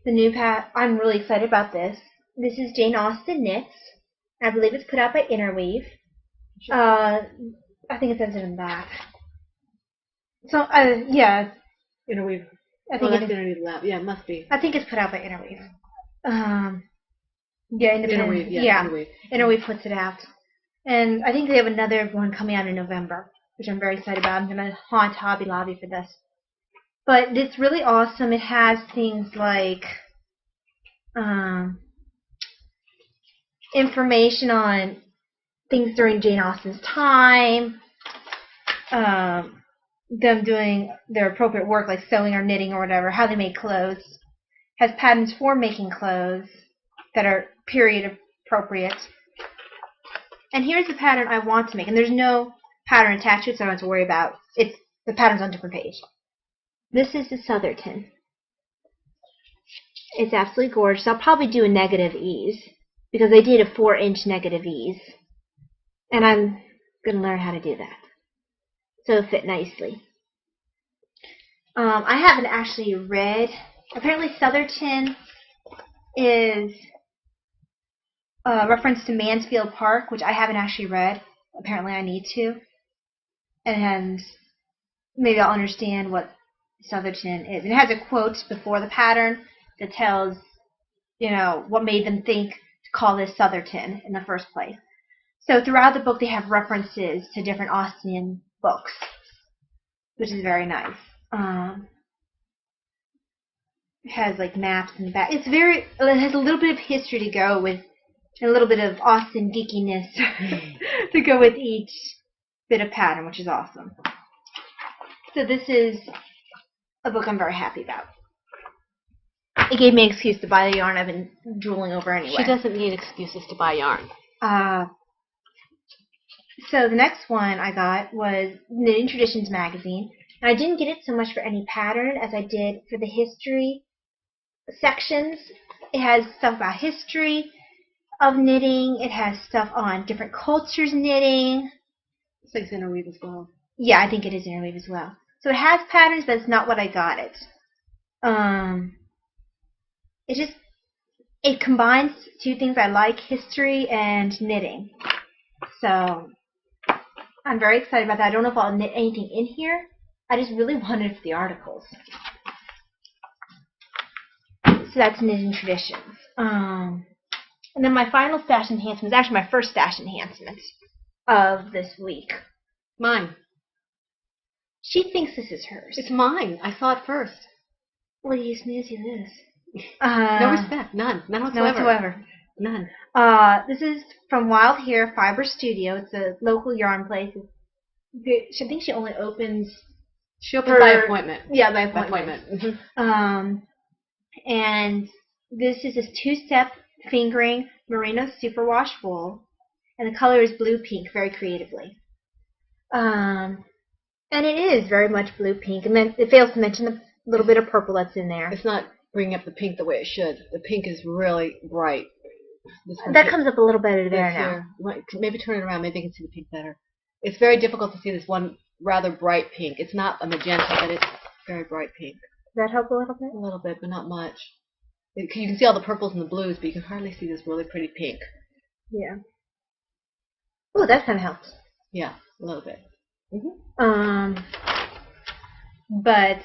the new I'm really excited about this. This is Jane Austen Knits. I believe it's put out by Interweave. I think it says it in the back. So, yeah. Interweave. I think that's Interweave Lab. Yeah, it must be. I think it's put out by Interweave. Yeah, Interweave. Yeah, Interweave. Interweave puts it out. And I think they have another one coming out in November, which I'm very excited about. I'm going to haunt Hobby Lobby for this. But it's really awesome. It has things like information on things during Jane Austen's time, them doing their appropriate work like sewing or knitting or whatever, how they make clothes. Has patterns for making clothes that are period appropriate. And here's the pattern I want to make. And there's no pattern attached to it, so I don't have to worry about it. The pattern's on a different page. This is the Southerton. It's absolutely gorgeous. I'll probably do a negative ease because I did a 4-inch negative ease. And I'm going to learn how to do that. So it'll fit nicely. I haven't actually read. Apparently Southerton is a reference to Mansfield Park, which I haven't actually read. Apparently I need to. And maybe I'll understand what Southerton is. And it has a quote before the pattern that tells, what made them think to call this Southerton in the first place. So throughout the book they have references to different Austen books, which is very nice. It has like maps in the back. It has a little bit of history to go with, and a little bit of Austen geekiness to go with each bit of pattern, which is awesome. So this is a book I'm very happy about. It gave me an excuse to buy the yarn I've been drooling over anyway. She doesn't need excuses to buy yarn. So the next one I got was Knitting Traditions magazine. And I didn't get it so much for any pattern as I did for the history sections. It has stuff about history of knitting. It has stuff on different cultures knitting. It's like Interweave as well. Yeah, I think it is Interweave as well. So it has patterns, but it's not what I got it. It combines two things I like, history and knitting. So I'm very excited about that. I don't know if I'll knit anything in here. I just really wanted it for the articles. So that's Knitting Traditions. And then my final stash enhancement is actually my first stash enhancement of this week. Mine. She thinks this is hers. It's mine. I saw it first. Well, you snoozy Liz. No respect. None. None whatsoever. None. This is from Wild Hair Fiber Studio. It's a local yarn place. I think she only opens... She opens by appointment. Yeah, by appointment. Mm-hmm. And this is a 2-step fingering merino superwash wool. And the color is blue-pink, very creatively. And it is very much blue-pink. And then it fails to mention the little bit of purple that's in there. It's not bringing up the pink the way it should. The pink is really bright. That comes up a little better there now. Maybe turn it around. Maybe you can see the pink better. It's very difficult to see this one rather bright pink. It's not a magenta, but it's very bright pink. Does that help a little bit? A little bit, but not much. You can see all the purples and the blues, but you can hardly see this really pretty pink. Yeah. Oh, that kind of helps. Yeah, a little bit. Mm-hmm. but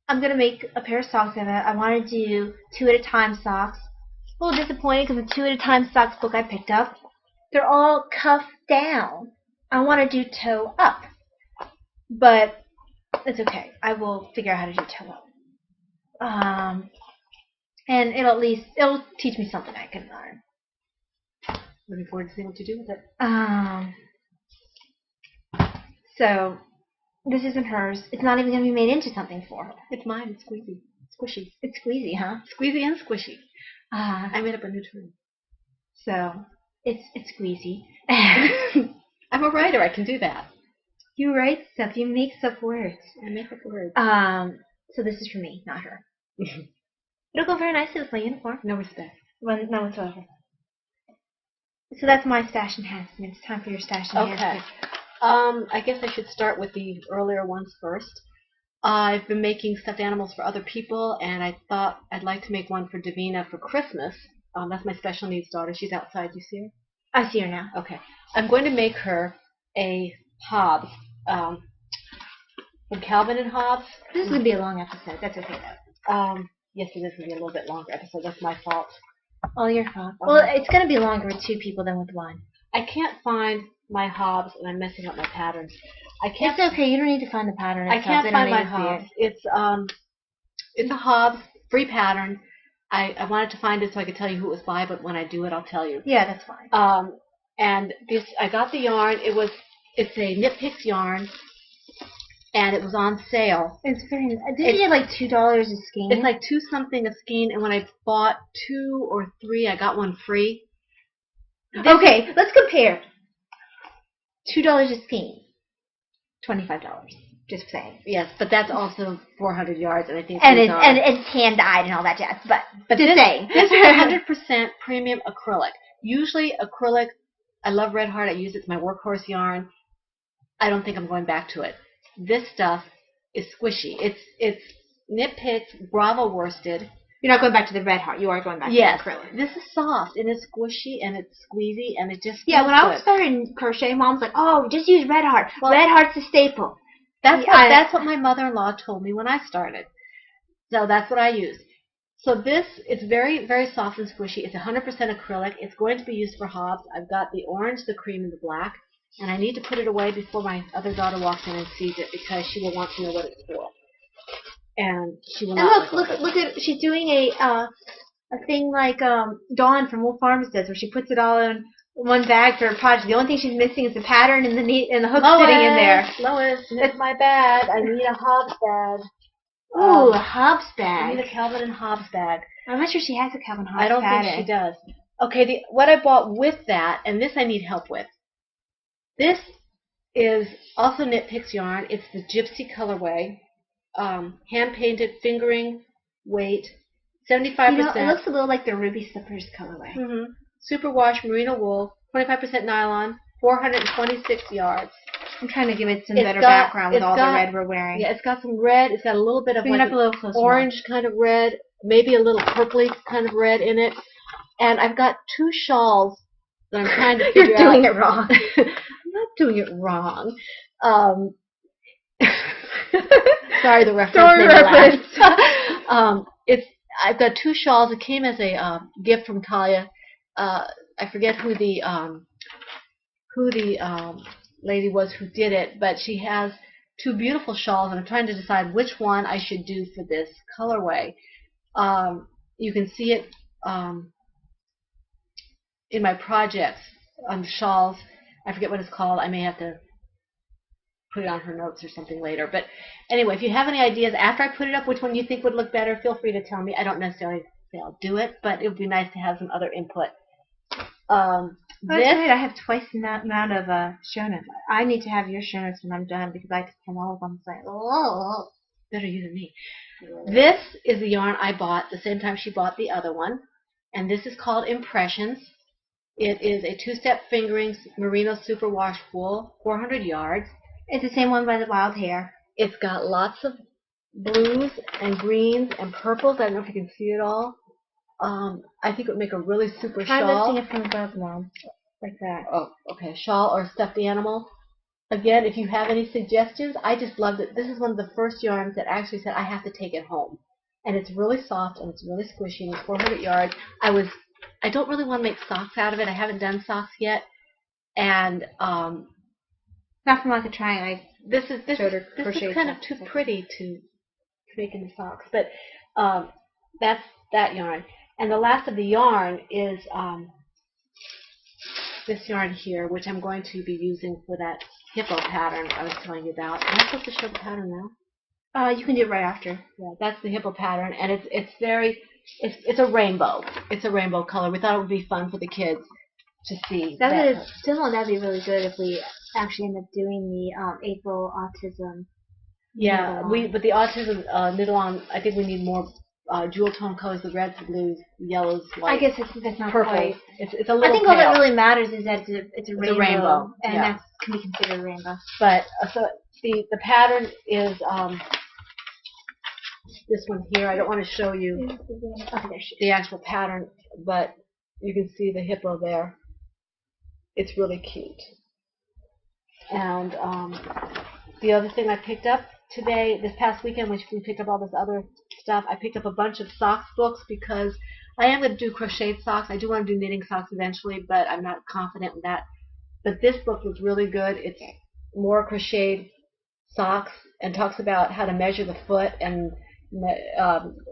I'm gonna make a pair of socks of it. I want to do 2 at a time socks. A little disappointed because the 2 at a time socks book I picked up, they're all cuffed down. I want to do toe up, but it's okay. I will figure out how to do toe up. And it'll teach me something I can learn. Looking forward to seeing what you do with it. So this isn't hers. It's not even going to be made into something for her. It's mine. It's squeezy. Squishy. It's squeezy, huh? Squeezy and squishy. I made up a new term. So it's squeezy. I'm a writer. I can do that. You write stuff. You make stuff words. I make up words. So this is for me, not her. It'll go very nicely with my uniform. No respect. No whatsoever. So that's my stash enhancement. It's time for your stash enhancement. Okay. I guess I should start with the earlier ones first. I've been making stuffed animals for other people, and I thought I'd like to make one for Davina for Christmas. That's my special needs daughter. She's outside. You see her? I see her now. Okay. I'm going to make her a Hobbs. From Calvin and Hobbes. This is going to be a long episode. That's okay, though. Yes, it is going to be a little bit longer episode. That's my fault. All your fault. Well, it's going to be longer with 2 people than with 1. I can't find my Hobbs, and I'm messing up my patterns. It's okay. You don't need to find the pattern. I can't find my Hobbs. It's a Hobbs free pattern. I wanted to find it so I could tell you who it was by, but when I do it, I'll tell you. Yeah, that's fine. And this, I got the yarn. It's a Knit Picks yarn, and it was on sale. It's very. Did you get like $2 a skein? It's like 2 something a skein, and when I bought 2 or 3, I got one free. Okay, let's compare. $2 a skein. $25. Just saying. Yes, but that's also 400 yards, and I think and it's hand dyed and all that jazz. But just saying, this is 100% premium acrylic. Usually acrylic, I love Red Heart. I use it as my workhorse yarn. I don't think I'm going back to it. This stuff is squishy. It's Knit Picks Bravo worsted. You're not going back to the Red Heart. You are going back to the acrylic. This is soft and it's squishy and it's squeezy and it just when I was starting crochet, Mom's like, "Oh, just use Red Heart. Well, Red Heart's a staple." That's what my mother-in-law told me when I started. So that's what I used. So this is very, very soft and squishy. It's 100% acrylic. It's going to be used for Hobbs. I've got the orange, the cream, and the black. And I need to put it away before my other daughter walks in and sees it because she will want to know what it's for. And she will not. And look at she's doing a thing like Dawn from Wolf Farms does, where she puts it all in one bag for her project. The only thing she's missing is the pattern and the hook sitting in there. Lois, it's my bag. I need a Hobbs bag. Ooh, a Hobbs bag. I need a Calvin and Hobbs bag. I'm not sure she has a Calvin Hobbs I don't think she does. Okay, what I bought with that, and this I need help with. This is also Knit Picks yarn. It's the Gypsy colorway. Hand-painted fingering, weight, 75%. It looks a little like the Ruby Slippers colorway. Superwash merino wool, 25% nylon, 426 yards. I'm trying to give it some better background with all the red we're wearing. Yeah, it's got some red. It's got a little bit of like orange kind of red, maybe a little purpley kind of red in it. And I've got 2 shawls that I'm trying to figure out. You're doing it wrong. I'm not doing it wrong. Sorry, the reference. I've got 2 shawls. It came as a gift from Talia. I forget who the lady was who did it, but she has 2 beautiful shawls, and I'm trying to decide which one I should do for this colorway. You can see it in my projects on shawls. I forget what it's called. I may have to put it on her notes or something later. But anyway, if you have any ideas after I put it up, which one you think would look better, feel free to tell me. I don't necessarily say I'll do it, but it would be nice to have some other input. That's right. I have twice the amount of show notes. I need to have your show notes when I'm done because I have to come all of them and say, "Oh, better you than me." This is the yarn I bought the same time she bought the other one, and this is called Impressions. It is a 2-step fingering merino superwash wool, 400 yards. It's the same one by the Wild Hair. It's got lots of blues and greens and purples. I don't know if you can see it all. I think it would make a really super shawl. Try lifting it from above, Mom. Like that. Oh, okay. Shawl or stuffed animal. Again, if you have any suggestions, I just loved it. This is one of the first yarns that actually said I have to take it home. And it's really soft and it's really squishy and it's 400 yards. I don't really want to make socks out of it. I haven't done socks yet. And Not from like a trying. this is kind of too pretty to make into socks. But that's that yarn. And the last of the yarn is this yarn here, which I'm going to be using for that hippo pattern I was telling you about. Am I supposed to show the pattern now? You can do it right after. Yeah, that's the hippo pattern, and it's a rainbow. It's a rainbow color. We thought it would be fun for the kids to see. That'd be really good if we actually end up doing the April autism. Yeah, but the autism knit-along, I think we need more jewel tone colors: the reds, the blues, the yellows, white. I guess that's not purple. quite. It's a little. I think pale. all that really matters is that it's a rainbow, and yeah. that can be considered a rainbow. But so the pattern is this one here. I don't want to show you the actual pattern, but you can see the hippo there. It's really cute. And the other thing I picked up this past weekend, which we picked up all this other stuff, I picked up a bunch of socks books because I am going to do crocheted socks. I do want to do knitting socks eventually, but I'm not confident in that. But this book was really good. It's more crocheted socks and talks about how to measure the foot and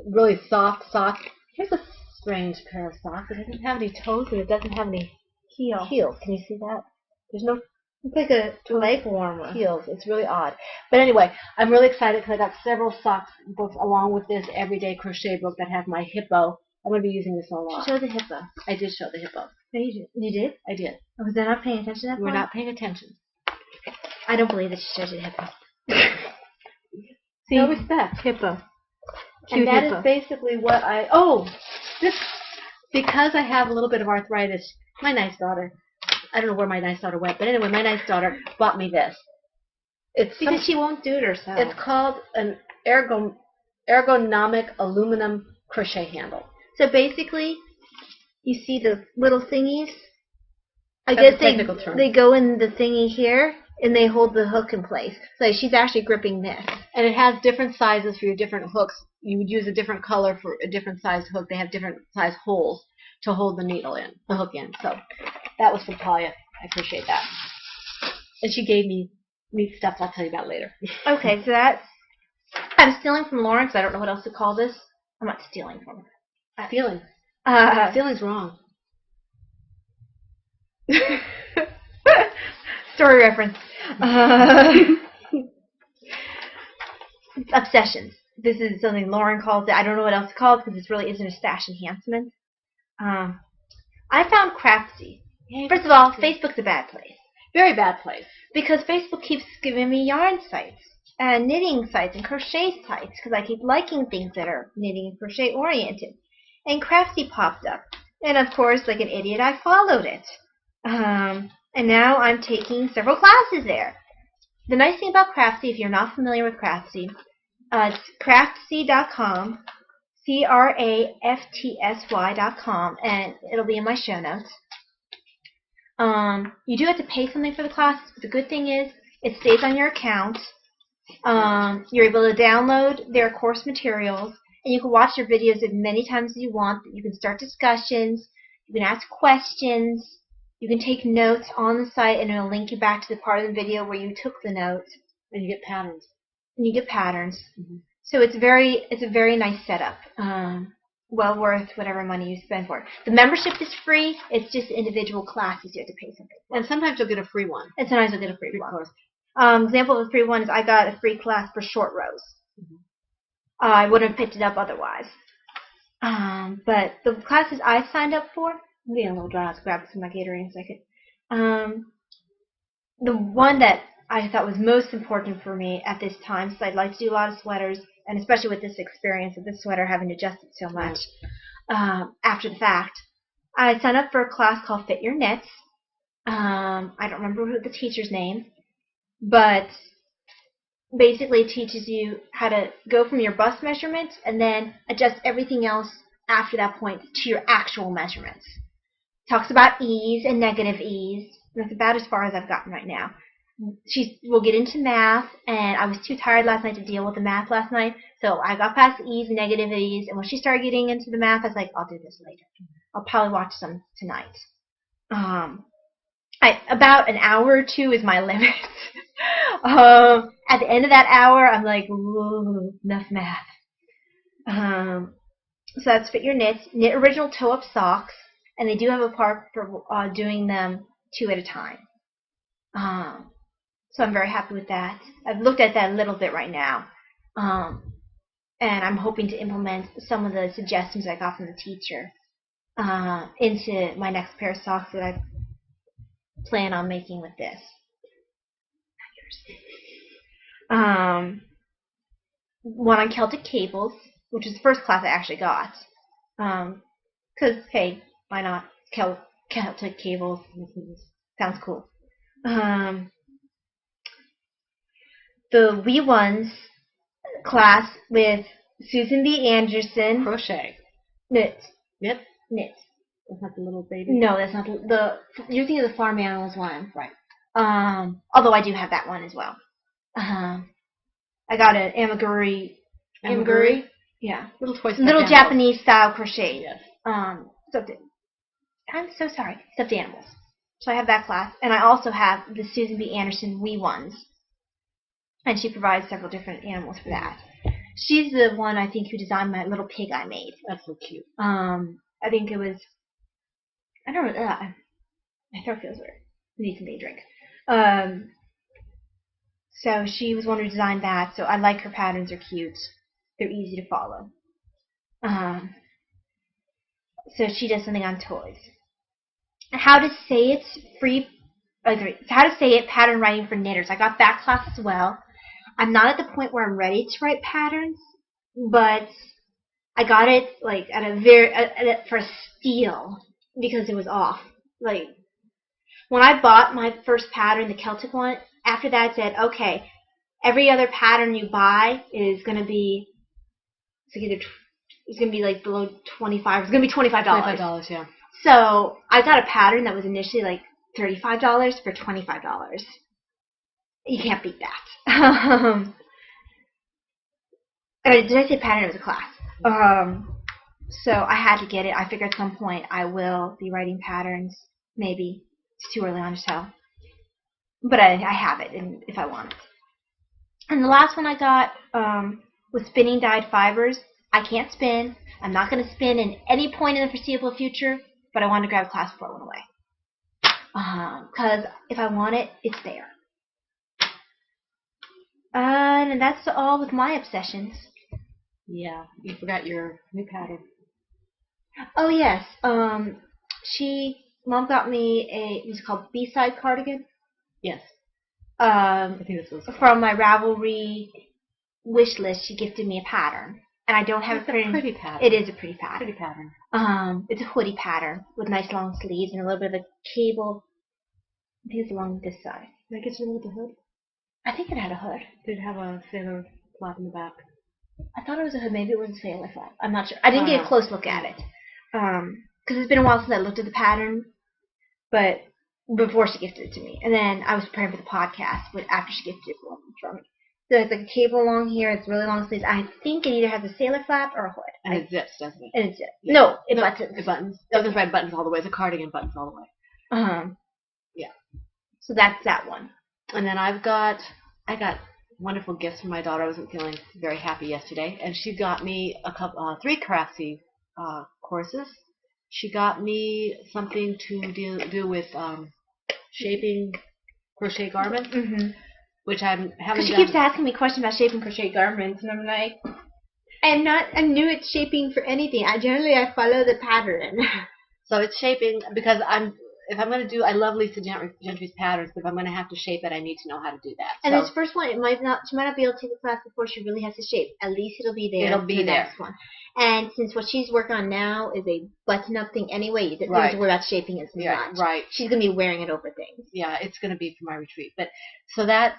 really soft socks. Here's a strange pair of socks. It doesn't have any toes and it doesn't have any heels. Can you see that? There's no. It's like a leg warmer. Heels. It's really odd. But anyway, I'm really excited because I got several socks books along with this everyday crochet book that has my hippo. I'm going to be using this a lot. Show the hippo. I did show the hippo. No, you did. You did? I did. Oh, was I not paying attention to that We're part? not paying attention. I don't believe that she showed you the hippo. See? No respect. Hippo. And that is basically what because I have a little bit of arthritis, my nice daughter, I don't know where my nice daughter went, but anyway, my nice daughter bought me this. It's because she won't do it herself. It's called an ergonomic aluminum crochet handle. So basically, you see the little thingies? I That's guess a technical term. They go in the thingy here, and they hold the hook in place. So she's actually gripping this. And it has different sizes for your different hooks. You would use a different color for a different size hook. They have different size holes to hold the hook in. So that was from Talia. I appreciate that. And she gave me neat stuff I'll tell you about later. Okay, so I'm stealing from Lauren, so I don't know what else to call this. I'm not stealing from her. Stealing. Stealing's wrong. Story reference. Obsessions. This is something Lauren calls it. I don't know what else to call it because this really isn't a stash enhancement. I found Craftsy. First of all, Facebook's a bad place. Very bad place. Because Facebook keeps giving me yarn sites and knitting sites and crochet sites because I keep liking things that are knitting and crochet oriented. And Craftsy popped up. And of course, like an idiot, I followed it. And now I'm taking several classes there. The nice thing about Craftsy, if you're not familiar with Craftsy, it's craftsy.com, craftsy.com, and it'll be in my show notes. You do have to pay something for the classes, but the good thing is it stays on your account. You're able to download their course materials, and you can watch their videos as many times as you want. You can start discussions, you can ask questions, you can take notes on the site, and it'll link you back to the part of the video where you took the notes. And you get patterns. Mm-hmm. So it's a very nice setup. Well worth whatever money you spend for it. The membership is free. It's just individual classes you have to pay something for. And sometimes you'll get a free one. And sometimes you'll get a free one. Example of a free one is I got a free class for short rows. Mm-hmm. I wouldn't have picked it up otherwise. But the classes I signed up for, I'm getting a little dry. I'll grab some of my Gatorade in a second. The one that I thought was most important for me at this time, so I'd like to do a lot of sweaters, and especially with this experience of this sweater having adjusted so much after the fact, I signed up for a class called Fit Your Knits. I don't remember the teacher's name, but basically it teaches you how to go from your bust measurements and then adjust everything else after that point to your actual measurements. Talks about ease and negative ease. That's about as far as I've gotten right now. we'll get into math, and I was too tired last night to deal with the math last night, so I got past E's, negative E's, and when she started getting into the math, I was like, I'll do this later. I'll probably watch some tonight. About an hour or two is my limit. At the end of that hour, I'm like, ooh, enough math. So that's Fit Your Knits. Knit original toe-up socks, and they do have a part for doing them 2 at a time. So I'm very happy with that. I've looked at that a little bit right now, and I'm hoping to implement some of the suggestions I got from the teacher into my next pair of socks that I plan on making with this. One on Celtic Cables, which is the first class I actually got. Because, hey, why not? Celtic Cables sounds cool. The Wee Ones class with Susan B. Anderson. Crochet. Knit. Knit? Knit. That's not the little baby? No, that's not you're thinking of the Farm Animals one. Right. Although I do have that one as well. I got an amigurumi. Amigurumi? Yeah. Little Japanese style crochet. Yes. I'm so sorry. Stuffed animals. So I have that class. And I also have the Susan B. Anderson Wee Ones. And she provides several different animals for that. She's the one, I think, who designed my little pig I made. That's so cute. I think it was, I don't know, my throat feels weird. I need something to drink. So she was one who designed that, so I like her patterns are cute. They're easy to follow. So she does something on toys. How to say it pattern writing for knitters. I got that class as well. I'm not at the point where I'm ready to write patterns, but I got it like for a steal because it was off. Like when I bought my first pattern, the Celtic one, after that it said, okay, every other pattern you buy is going to be like below $25. It's going to be $25. $25, yeah. So I got a pattern that was initially like $35 for $25. You can't beat that. Did I say pattern? It was a class. So I had to get it. I figure at some point I will be writing patterns. Maybe. It's too early on to tell. But I have it if I want it. And the last one I got was spinning dyed fibers. I can't spin. I'm not going to spin in any point in the foreseeable future, but I wanted to grab a class before it went away. Because if I want it, it's there. And that's all with my obsessions. Yeah, you forgot your new pattern. Oh yes. Mom got me it was called B-side cardigan. Yes. I think this was from my Ravelry wish list. She gifted me a pattern, and I don't have it's a pretty pattern. It is a pretty pattern. Pretty pattern. It's a hoodie pattern with nice long sleeves and a little bit of a cable. I think it's along this side. Did I get you with the hood? I think it had a hood. Did it have a sailor flap in the back? I thought it was a hood. Maybe it was a sailor flap. I'm not sure. I didn't get a close look at it. Because it's been a while since I looked at the pattern. But before she gifted it to me. And then I was preparing for the podcast after she gifted it from me. So it's like a cable along here. It's really long sleeves. I think it either has a sailor flap or a hood. And it zips, doesn't it? And it zips. Yeah. No, it buttons. It buttons. It doesn't write buttons all the way. It's a cardigan buttons all the way. Yeah. So that's that one. And then I got wonderful gifts from my daughter. I wasn't feeling very happy yesterday, and she got me a couple, 3 Craftsy courses. She got me something to do with shaping crochet garments, which I haven't done. She keeps asking me questions about shaping crochet garments, and I'm like, I'm new at shaping for anything. I follow the pattern. So it's shaping because if I'm going to do, I love Lisa Gentry's patterns, but if I'm going to have to shape it, I need to know how to do that. And this first one, she might not be able to take the class before she really has to shape. At least it'll be there. It'll be there. Next one. And since what she's working on now is a button-up thing anyway, you don't have to worry about shaping as much. Right. She's going to be wearing it over things. Yeah, it's going to be for my retreat. But so that,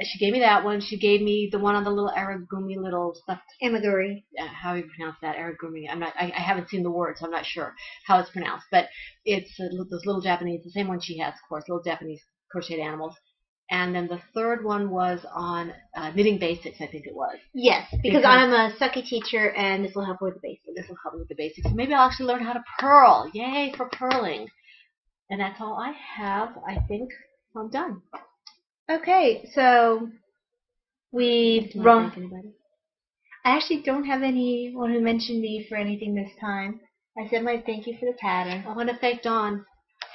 she gave me that one. She gave me the one on the little aragumi little stuffed. Amigurumi. How do you pronounce that? Aragumi. I haven't seen the word, so I'm not sure how it's pronounced. But it's those little Japanese, the same one she has, of course, little Japanese crocheted animals. And then the third one was on knitting basics, I think it was. Yes, because I'm a sucky teacher, and this will help with the basics. This will help me with the basics. So maybe I'll actually learn how to purl. Yay for purling. And that's all I have. I think I'm done. Okay, so we've run. I actually don't have anyone who mentioned me for anything this time. I said my thank you for the pattern. I want to thank Dawn.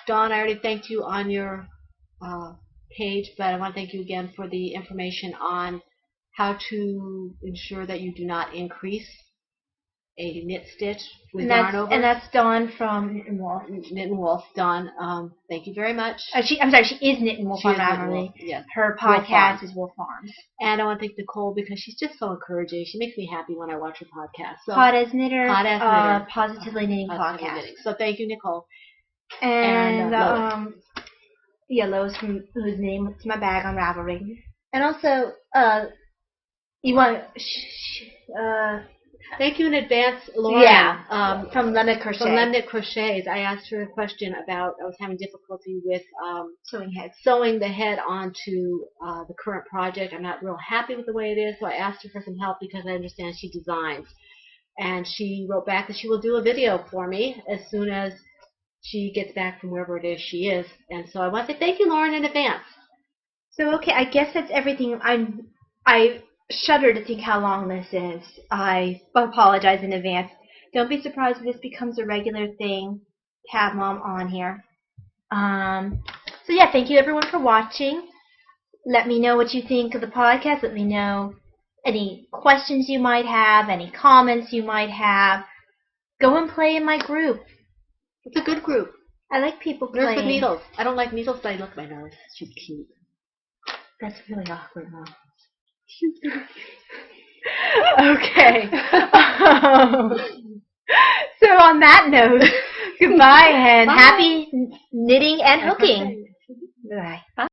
Dawn, I already thanked you on your page, but I want to thank you again for the information on how to ensure that you do not increase a knit stitch with yarn over. And that's Dawn from Knit and Wool. Knit and Wool. Dawn, thank you very much. I'm sorry, she is Knit and Wool Farm Ravelry. Yes. Her podcast is Wool Farms. And I want to thank Nicole because she's just so encouraging. She makes me happy when I watch her podcast. So, Hot as Knitter. Hot as Knitter. Positively Knitting Positively podcast. Knitting. So thank you, Nicole. And Lois from whose name to my bag on Ravelry. And also, you want thank you in advance, Laura. Yeah, from Lemnet Crochet. From Lemnet Crochets. I asked her a question about I was having difficulty with sewing the head onto the current project. I'm not real happy with the way it is, so I asked her for some help because I understand she designs. And she wrote back that she will do a video for me as soon as she gets back from wherever it is she is. And so I want to say thank you, Lauren, in advance. So, okay, I guess that's everything. I shudder to think how long this is. I apologize in advance. Don't be surprised if this becomes a regular thing to have Mom on here. So, yeah, thank you, everyone, for watching. Let me know what you think of the podcast. Let me know any questions you might have, any comments you might have. Go and play in my group. It's a good group. I like people playing. Nurse with needles. I don't like needles, but I look at my nurse. She's cute. That's really awkward, Mom. Okay. So on that note, goodbye and happy knitting and hooking. Bye.